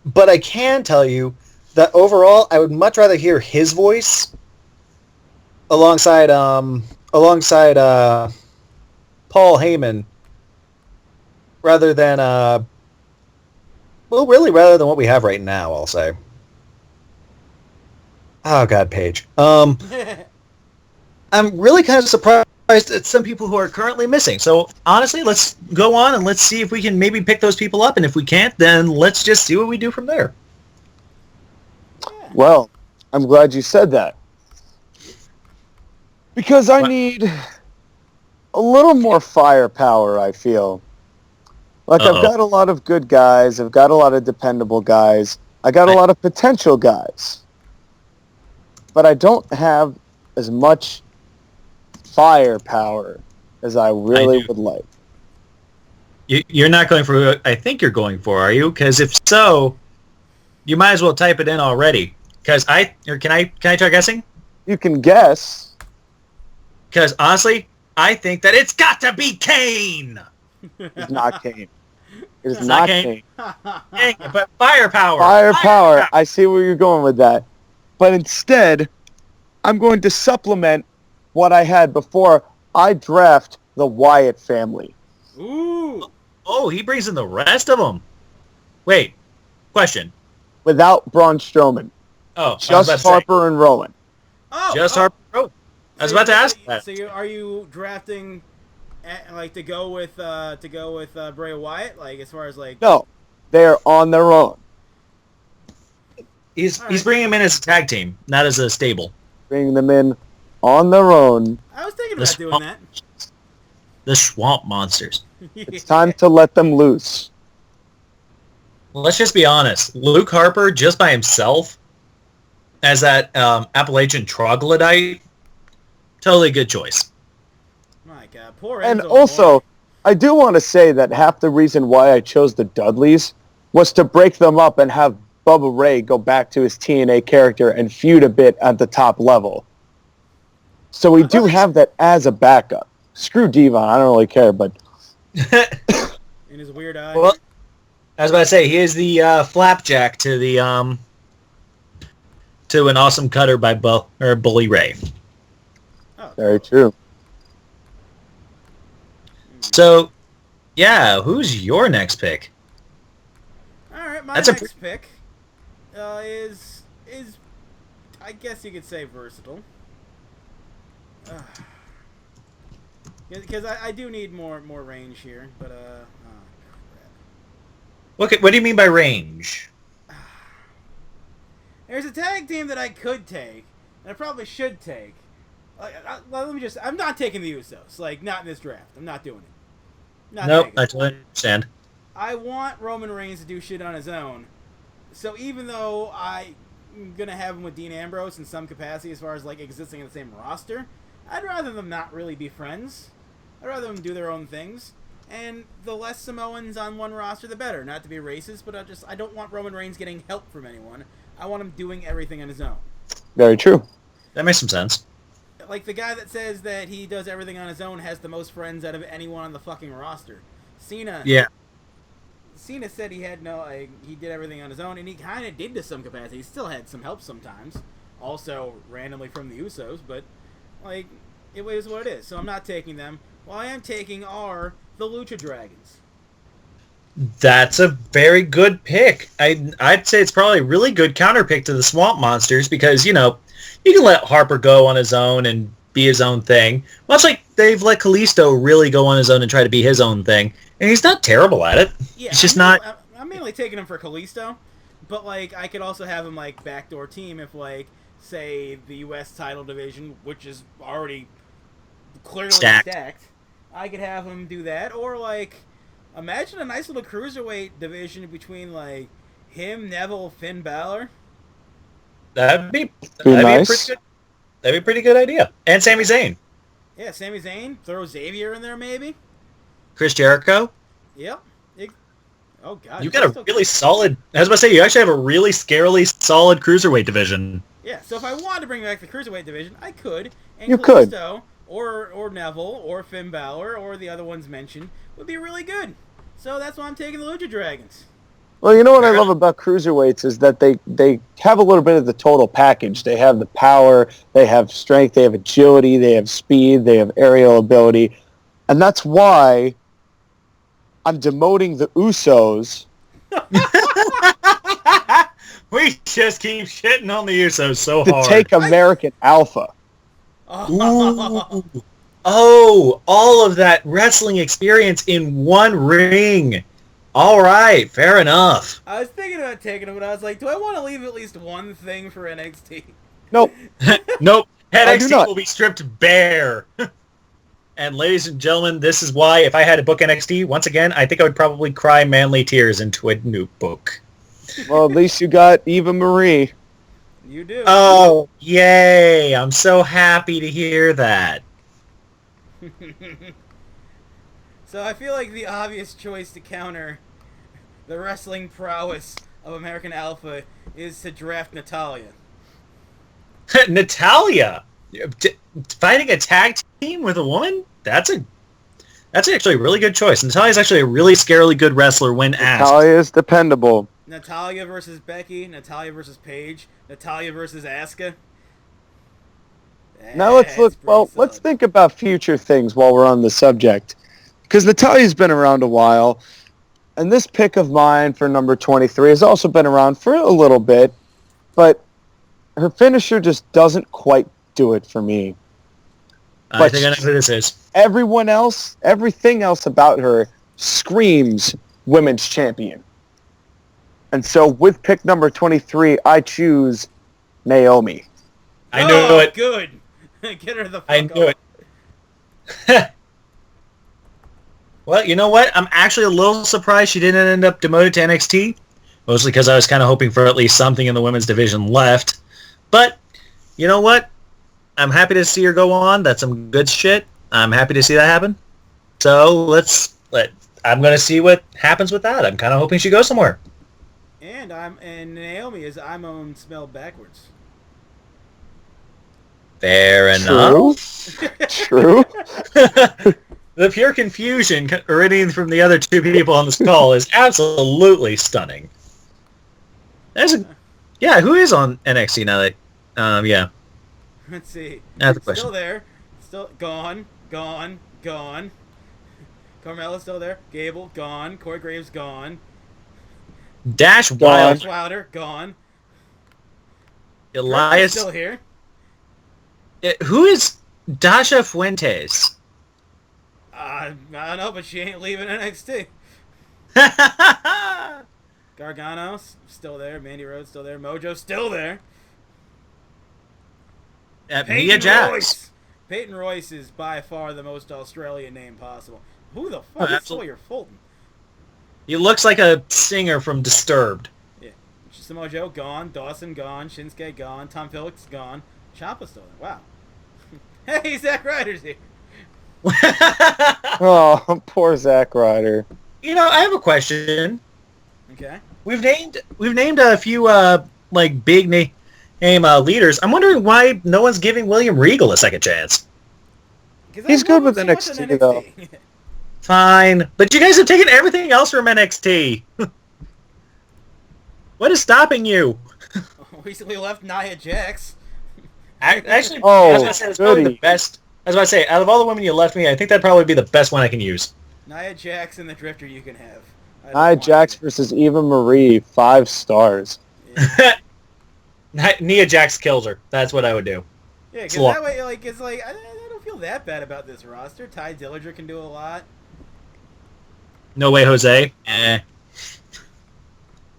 But I can tell you that overall, I would much rather hear his voice alongside Paul Heyman rather than rather than what we have right now, I'll say. Oh God, Paige. I'm really kind of surprised at some people who are currently missing. So honestly, let's go on and let's see if we can maybe pick those people up. And if we can't, then let's just see what we do from there. Well, I'm glad you said that. Because I need a little more firepower, I feel. Like, I've got a lot of good guys. I've got a lot of dependable guys. I got a lot of potential guys. But I don't have as much firepower as I really would like. You're not going for who I think you're going for, are you? Because if so, you might as well type it in already. Because can I try guessing? You can guess. Because honestly, I think that it's got to be Kane. It's not Kane. It's not Kane. Dang, but firepower. Firepower. I see where you're going with that. But instead, I'm going to supplement what I had before I draft the Wyatt family. Ooh. Oh, he brings in the rest of them. Wait. Question. Without Braun Strowman. Oh, just Harper and Rowan. Harper and Rowan. I was about to ask that. So are you drafting to go with Bray Wyatt, like as far as like? No, they're on their own. He's bringing them in as a tag team, not as a stable. Bringing them in on their own. I was thinking about doing that. The Swamp Monsters. It's time to let them loose. Let's just be honest. Luke Harper, just by himself, as that Appalachian troglodyte, totally good choice. My God, poor Enzo. And also, I do want to say that half the reason why I chose the Dudleys was to break them up and have Bubba Ray go back to his TNA character and feud a bit at the top level. So we do have that as a backup. Screw Devon, I don't really care, but... In his weird eye. Well, I was about to say, he is the flapjack to the to an awesome cutter by Bully Ray. Oh, very true. So, yeah, who's your next pick? All right, my next pick is I guess you could say versatile. Because I do need more range here, but What do you mean by range? There's a tag team that I could take, and I probably should take. I'm not taking the Usos. Like, not in this draft. I'm not doing it. Nope, I totally understand. I want Roman Reigns to do shit on his own. So even though I'm going to have him with Dean Ambrose in some capacity as far as, like, existing in the same roster, I'd rather them not really be friends. I'd rather them do their own things. And the less Samoans on one roster, the better. Not to be racist, but I don't want Roman Reigns getting help from anyone. I want him doing everything on his own. Very true. That makes some sense. Like, the guy that says that he does everything on his own has the most friends out of anyone on the fucking roster. Cena. Yeah. Cena said he had he did everything on his own, and he kind of did to some capacity. He still had some help sometimes. Also, randomly from the Usos, but, like, it is what it is. So I'm not taking them. What I am taking are the Lucha Dragons. That's a very good pick. I'd say it's probably a really good counter pick to the Swamp Monsters because, you know, you can let Harper go on his own and be his own thing. Much like they've let Kalisto really go on his own and try to be his own thing. And he's not terrible at it. Yeah, he's just I'm mainly taking him for Kalisto, but, like, I could also have him, like, backdoor team if, like, say, the U.S. title division, which is already clearly stacked. I could have him do that, or, like, imagine a nice little cruiserweight division between, like, him, Neville, Finn Balor. That'd be nice. That'd be a pretty good idea. And Sami Zayn. Yeah, Sami Zayn. Throw Xavier in there, maybe. Chris Jericho. Yep. Oh, God. You got a really solid... I was about to say, you actually have a really scarily solid cruiserweight division. Yeah, so if I wanted to bring back the cruiserweight division, I could. And you Kalisto, could. Or Neville, or Finn Balor, or the other ones mentioned, would be really good. So that's why I'm taking the Lucha Dragons. Well, you know what I love about cruiserweights is that they have a little bit of the total package. They have the power, they have strength, they have agility, they have speed, they have aerial ability. And that's why I'm demoting the Usos. We just keep shitting on the Usos so hard. To take American Alpha. Ooh. Oh, all of that wrestling experience in one ring. All right, fair enough. I was thinking about taking them, but I was like, do I want to leave at least one thing for NXT? Nope. Nope. NXT will be stripped bare. And ladies and gentlemen, this is why if I had to book NXT, once again, I think I would probably cry manly tears into a notebook. Well, at least you got Eva Marie. You do. Oh, yay. I'm so happy to hear that. So I feel like the obvious choice to counter the wrestling prowess of American Alpha is to draft Natalya. Natalya? Fighting a tag team with a woman? That's actually a really good choice. Natalya's actually a really scarily good wrestler when asked. Natalya is dependable. Natalya versus Becky, Natalya versus Paige, Natalya versus Asuka. Now let's think about future things while we're on the subject. Because Natalya's been around a while, and this pick of mine for number 23 has also been around for a little bit, but her finisher just doesn't quite do it for me. I think I know who this is. Everything else about her screams women's champion. And so with pick number 23, I choose Naomi. I knew it. Good. Get her the fuck I knew it. Well, you know what? I'm actually a little surprised she didn't end up demoted to NXT. Mostly because I was kind of hoping for at least something in the women's division left. But, you know what? I'm happy to see her go on. That's some good shit. I'm happy to see that happen. So I'm going to see what happens with that. I'm kind of hoping she goes somewhere. And Naomi is I'm on spelled backwards. Fair enough. True. The pure confusion originating from the other two people on this call is absolutely stunning. Who is on NXT now that, yeah. Let's see. That's the question. Still there. Still gone. Carmella's still there. Gable, gone. Corey Graves, gone. Dash Wilder, gone. Elias. Still here. Who is Dasha Fuentes? I don't know, but she ain't leaving NXT. Gargano's still there. Mandy Rhodes still there. Mojo's still there. Mia Jax. Peyton Royce is by far the most Australian name possible. Who the fuck is Sawyer Fulton? He looks like a singer from Disturbed. Yeah. Samoa Joe gone. Dawson gone. Shinsuke gone. Tom Phillips gone. Ciampa's still there. Wow. Hey, Zack Ryder's here. Oh, poor Zack Ryder. You know, I have a question. Okay. We've named a few big name leaders. I'm wondering why no one's giving William Regal a second chance. He's good with NXT though. Fine, but you guys have taken everything else from NXT. What is stopping you? Recently left Nia Jax. Actually, I was going to say, probably the best. I was about to say, out of all the women you left me, I think that'd probably be the best one I can use. Nia Jax and the Drifter you can have. Nia Jax versus Eva Marie, 5 stars. Yeah. Nia Jax kills her. That's what I would do. Yeah, because that way, I don't feel that bad about this roster. Ty Dillinger can do a lot. No way, Jose. Hideo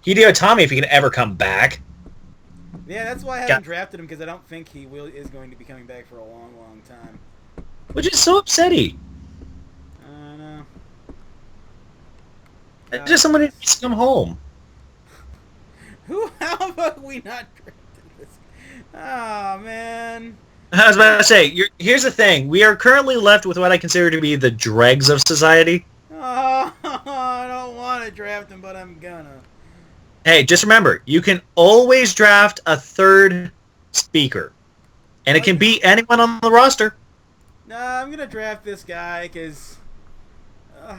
Itami, if he can ever come back. Yeah, that's why I haven't drafted him, because I don't think he is going to be coming back for a long, long time. Which is so upsetting. I know. Just somebody needs to come home. How about we not drafted this? Oh, man. I was about to say, here's the thing. We are currently left with what I consider to be the dregs of society. Oh, I don't want to draft him, but I'm gonna. Hey, just remember, you can always draft a third speaker. And it can be anyone on the roster. Nah, I'm gonna draft this guy, because... I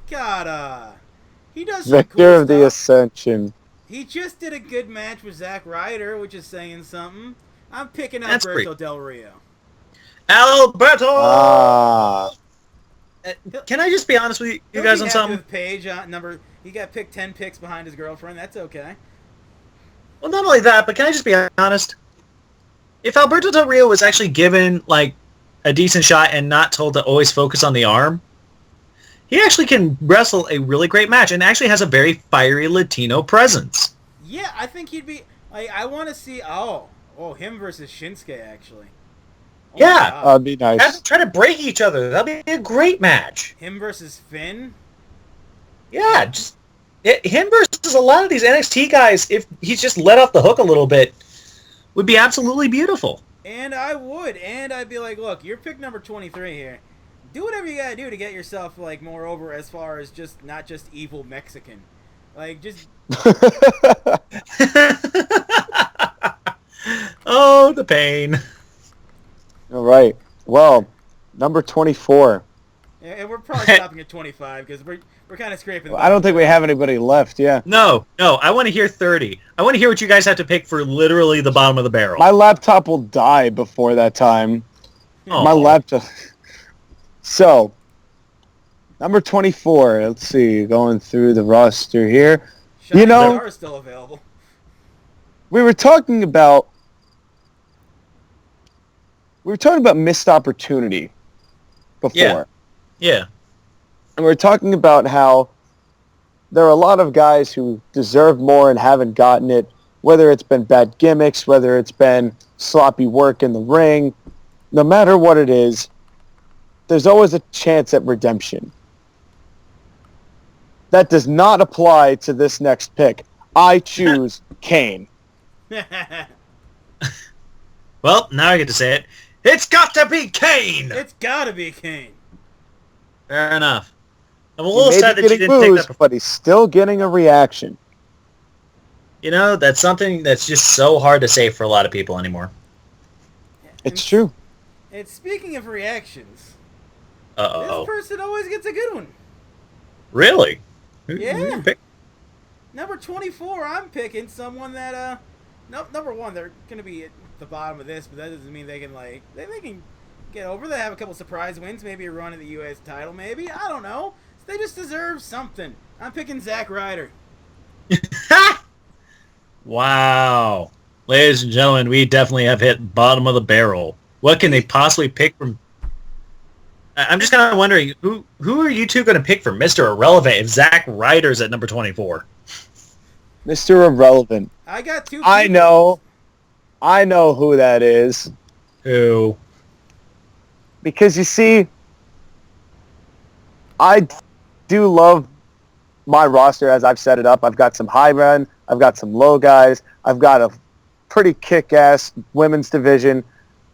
gotta... He does some Victor cool of the Ascension. He just did a good match with Zack Ryder, which is saying something. I'm picking Alberto Del Rio. Alberto! Ah. Can I just be honest with you guys on something? With Paige, he got picked 10 picks behind his girlfriend. That's okay. Well, not only that, but can I just be honest? If Alberto Del Rio was actually given, a decent shot and not told to always focus on the arm, he actually can wrestle a really great match and actually has a very fiery Latino presence. Yeah, I think he'd be... I want to see... Oh, him versus Shinsuke, actually. Yeah. That'd be nice. Have them try to break each other. That'd be a great match. Him versus Finn? Yeah, just him versus a lot of these NXT guys, if he's just let off the hook a little bit, would be absolutely beautiful. And I would. And I'd be like, look, you're pick number 23 here. Do whatever you gotta do to get yourself, like, more over as far as just not just evil Mexican. Like, just... Oh, the pain. All right. Well, number 24. Yeah, and we're probably stopping at 25 because we're kind of scraping. Well, I don't think we have anybody left, yeah. No, I want to hear 30. I want to hear what you guys have to pick for literally the bottom of the barrel. My laptop will die before that time. Oh. My laptop... So, number 24. Let's see. Going through the roster here. Shining Star is still available. We were talking about missed opportunity before. Yeah. And we were talking about how there are a lot of guys who deserve more and haven't gotten it, whether it's been bad gimmicks, whether it's been sloppy work in the ring. No matter what it is, there's always a chance at redemption. That does not apply to this next pick. I choose Kane. Well, now I get to say it. It's got to be Kane! It's gotta be Kane. Fair enough. I'm a little sad that you didn't booze, take that. but he's still getting a reaction. You know, that's something that's just so hard to say for a lot of people anymore. It's true. And speaking of reactions, Uh-oh. this person always gets a good one. Really? Yeah. Number 24, I'm picking someone that, number one, they're going to be at the bottom of this, but that doesn't mean they can, like, they can get over. They have a couple surprise wins, maybe a run in the U.S. title, maybe. I don't know. They just deserve something. I'm picking Zack Ryder. Wow. Ladies and gentlemen, we definitely have hit bottom of the barrel. What can they possibly pick from... I'm just kind of wondering, who are you two going to pick for Mr. Irrelevant if Zack Ryder's at number 24? Mr. Irrelevant. I got two people. I know who that is. Who? Because you see, I do love my roster as I've set it up. I've got some high run. I've got some low guys. I've got a pretty kick-ass women's division.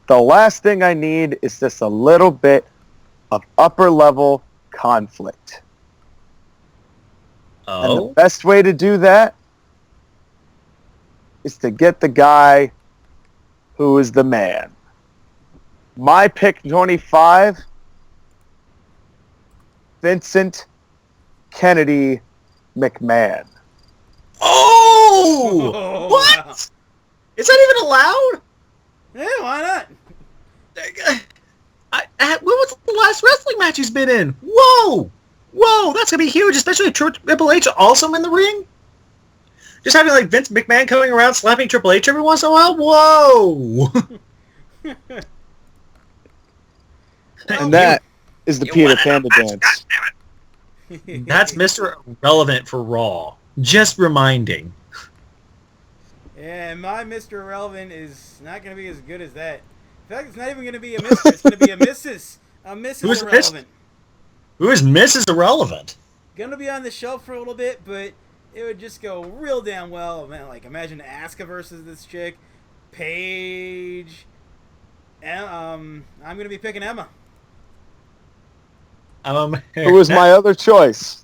The last thing I need is just a little bit of upper-level conflict. Oh? And the best way to do that is to get the guy who is the man. My pick 25, Vincent Kennedy McMahon. Oh! What? Wow. Is that even allowed? Yeah, why not? What was the last wrestling match he's been in? Whoa! That's going to be huge, especially with Triple H also in the ring. Just having, like, Vince McMahon coming around slapping Triple H every once in a while? Whoa! And that is the Peter Panda dance. That's Mr. Irrelevant for Raw. Just reminding. Yeah, my Mr. Irrelevant is not going to be as good as that. In fact, it's not even going to be a Mr. It's going to be a Mrs. Who's Irrelevant. Who is Mrs. Irrelevant? Going to be on the shelf for a little bit, but it would just go real damn well. Man, like, imagine Asuka versus this chick. Paige. I'm going to be picking Emma. Who was my other choice?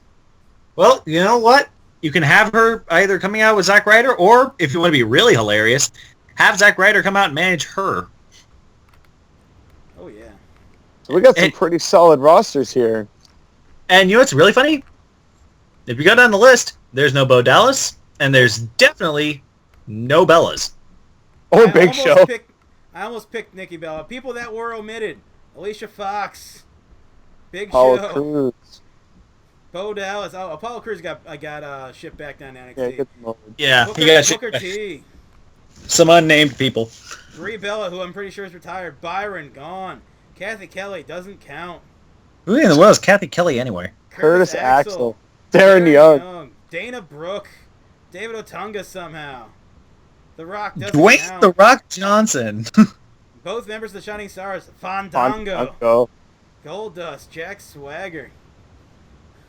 Well, you know what? You can have her either coming out with Zack Ryder, or if you want to be really hilarious, have Zack Ryder come out and manage her. Oh, yeah. So we got some pretty solid rosters here. And you know what's really funny? If you go down the list, there's no Bo Dallas, and there's definitely no Bellas. Or Big Show. I almost picked Nikki Bella. People that were omitted. Alicia Fox. Big Apollo Show. Crews. Bo Dallas. Oh, Apollo Crews got shipped back down to NXT. Yeah, Booker, he got Booker T. Some unnamed people. Brie Bella, who I'm pretty sure is retired. Byron, gone. Kathy Kelly, doesn't count. Who in the world is Kathy Kelly anyway? Curtis Axel. Darren Young. Dana Brooke. David Otunga somehow. The Rock doesn't Dwayne count. The Rock Johnson. both members of the Shining Stars, Fandango. Goldust, Jack Swagger.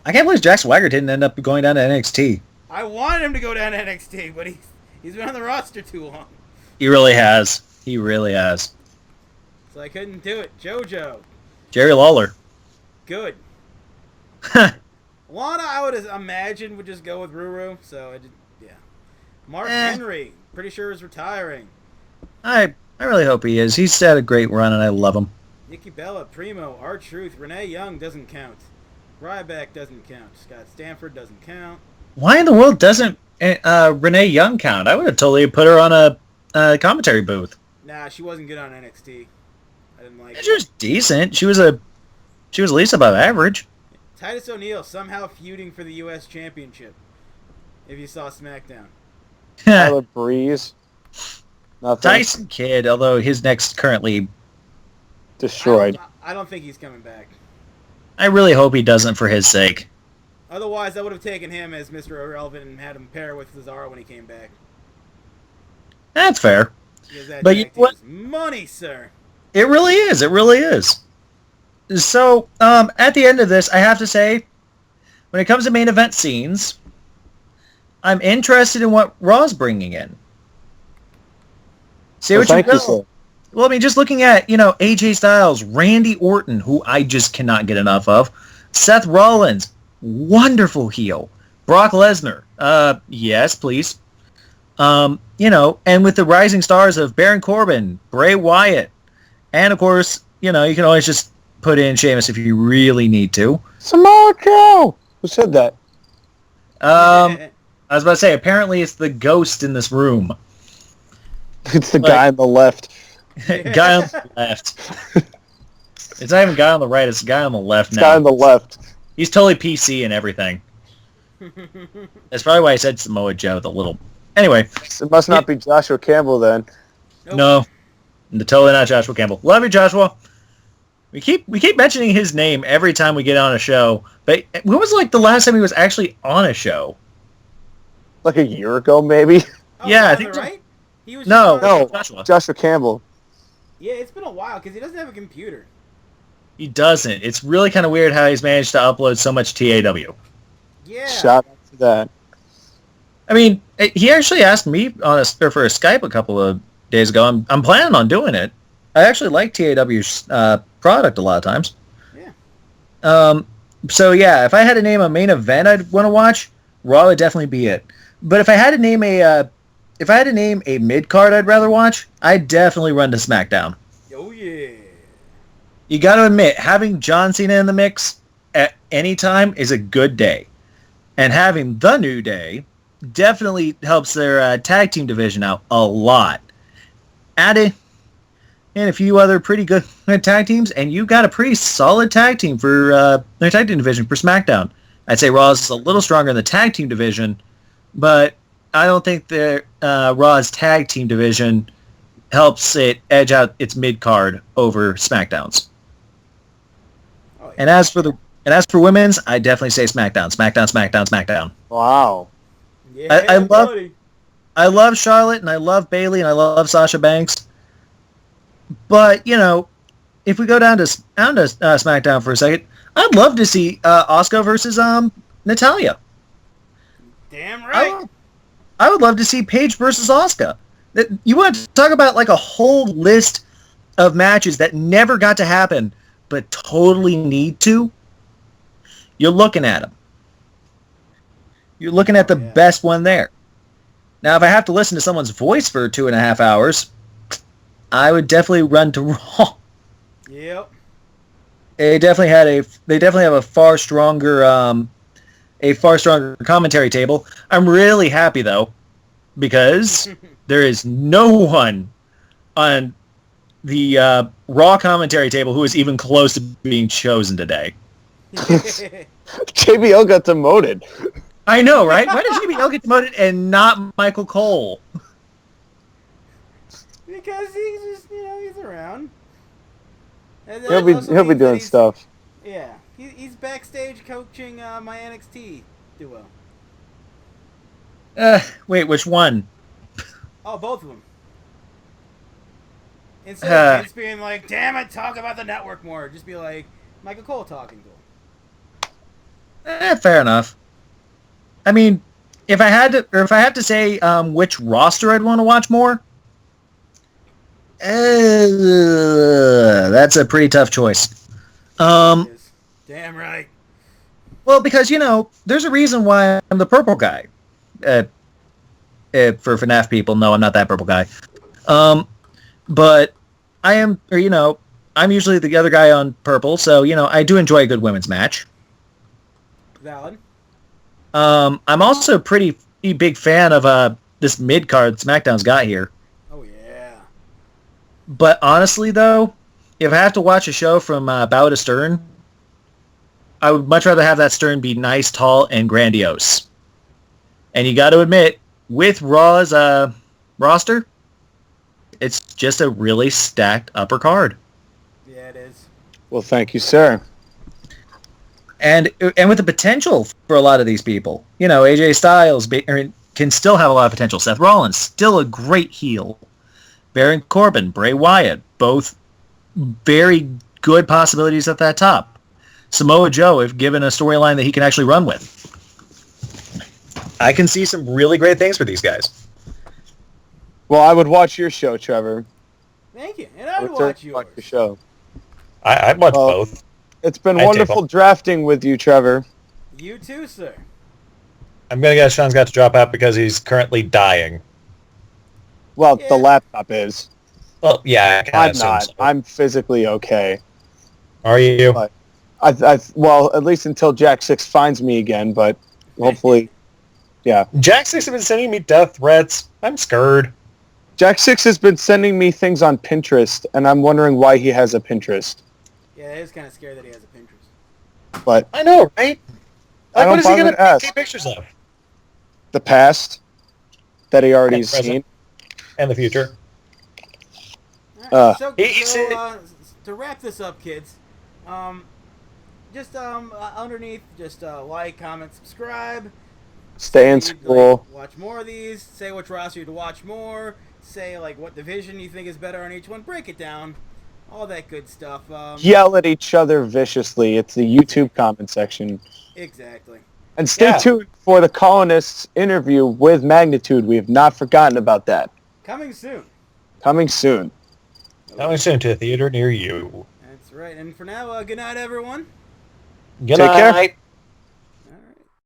I can't believe Jack Swagger didn't end up going down to NXT. I wanted him to go down to NXT, but he's been on the roster too long. He really has. He really has. So I couldn't do it. JoJo. Jerry Lawler. Good. Lana, I would imagine, would just go with Ruru, so I did, yeah. Mark Henry, pretty sure is retiring. I really hope he is. He's had a great run, and I love him. Nikki Bella, Primo, R-Truth, Renee Young doesn't count. Ryback doesn't count. Scott Stanford doesn't count. Why in the world doesn't Renee Young count? I would have totally put her on a commentary booth. Nah, she wasn't good on NXT. I didn't like her. She was decent. She was at least above average. Titus O'Neil somehow feuding for the U.S. Championship. If you saw SmackDown. Tyler Breeze. Nothing. Tyson Kidd, although his neck's currently destroyed. I don't think he's coming back. I really hope he doesn't for his sake. Otherwise, I would have taken him as Mr. Irrelevant and had him pair with Cesaro when he came back. That's fair. That but you know what? Money, sir. It really is. It really is. So, at the end of this, I have to say, when it comes to main event scenes, I'm interested in what Raw's bringing in. Say what you will. Well, I mean, just looking at, AJ Styles, Randy Orton, who I just cannot get enough of, Seth Rollins, wonderful heel, Brock Lesnar, yes, please. And with the rising stars of Baron Corbin, Bray Wyatt, and of course, you can always just put in Sheamus if you really need to. Samoa Joe! Who said that? I was about to say, apparently it's the ghost in this room. It's the guy on the left. Guy on the left. It's not even guy on the right, it's the guy on the left now. Guy on the left. He's totally PC and everything. That's probably why I said Samoa Joe, the little... Anyway. It must not be Joshua Campbell then. Nope. No. Totally not Joshua Campbell. Love you, Joshua. We keep mentioning his name every time we get on a show, but when was the last time he was actually on a show? Like a year ago, maybe? Oh, yeah, I think so. Right? He was no, Joshua Campbell. Yeah, it's been a while because he doesn't have a computer. He doesn't. It's really kind of weird how he's managed to upload so much TAW. Yeah. Shout out to that. I mean, he actually asked me for a Skype a couple of days ago. I'm planning on doing it. I actually like TAW's product a lot of times. Yeah. So yeah, if I had to name a main event I'd want to watch, Raw would definitely be it. But if I had to name a mid card I'd rather watch, I'd definitely run to SmackDown. Oh yeah. You got to admit, having John Cena in the mix at any time is a good day, and having the New Day definitely helps their tag team division out a lot. Add it and a few other pretty good tag teams, and you got a pretty solid tag team for their tag team division for SmackDown. I'd say Raw is a little stronger in the tag team division, but I don't think that Raw's tag team division helps it edge out its mid card over SmackDown's. Oh, yeah. And as for women's, I definitely say SmackDown, SmackDown, SmackDown, SmackDown. Wow. Yeah, I love Charlotte and I love Bayley and I love Sasha Banks. But if we go down to SmackDown for a second, I'd love to see Asuka versus Natalya. Damn right. I would love to see Paige versus Asuka. You want to talk about a whole list of matches that never got to happen, but totally need to? You're looking at them. You're looking at the best one there. Now, if I have to listen to someone's voice for 2.5 hours, I would definitely run to Raw. Yep. They definitely have a far stronger commentary table. I'm really happy though, because there is no one on the Raw commentary table who is even close to being chosen today. JBL got demoted. I know, right? Why did JBL get demoted and not Michael Cole? Because he's just, he's around. He'll be doing stuff. Yeah, he's backstage coaching my NXT duo. Wait, which one? Oh, both of them. Instead of Vince being like, damn it, talk about the network more. Just be like, Michael Cole talking to him. Fair enough. I mean, if I had to say which roster I'd want to watch more, that's a pretty tough choice. Damn right. Well, because, there's a reason why I'm the purple guy. For FNAF people, no, I'm not that purple guy. But I am, I'm usually the other guy on purple, so, I do enjoy a good women's match. Valid. I'm also a pretty big fan of this mid-card SmackDown's got here. Oh, yeah. But honestly, though, if I have to watch a show from bow to stern, I would much rather have that stern be nice, tall, and grandiose. And you got to admit, with Raw's roster, it's just a really stacked upper card. Yeah, it is. Well, thank you, sir. And with the potential for a lot of these people. AJ Styles can still have a lot of potential. Seth Rollins, still a great heel. Baron Corbin, Bray Wyatt, both very good possibilities at that top. Samoa Joe, if given a storyline that he can actually run with. I can see some really great things for these guys. Well, I would watch your show, Trevor. Thank you. And I would watch yours. Watch your show. I'd watch both. It's been wonderful drafting with you, Trevor. You too, sir. I'm going to guess Sean's got to drop out because he's currently dying. Well, the laptop is. Well, yeah, I'm not. So. I'm physically okay. Are you? But well, at least until Jack 6 finds me again, but hopefully, yeah. Jack 6 has been sending me death threats. I'm scared. Jack 6 has been sending me things on Pinterest, and I'm wondering why he has a Pinterest. Yeah, it is kind of scary that he has a Pinterest. But I know, right? What is he going to take pictures of? The past that he already has seen. And the future. Right, to wrap this up, kids, just underneath, just like, comment, subscribe. Stay in school. Watch more of these. Say which roster to watch more. Say what division you think is better on each one. Break it down. All that good stuff. Yell at each other viciously. It's the YouTube comment section. Exactly. And stay tuned for the Colonists interview with Magnitude. We have not forgotten about that. Coming soon. Coming soon. Coming soon to a theater near you. That's right. And for now, good night, everyone. Good night. Take care.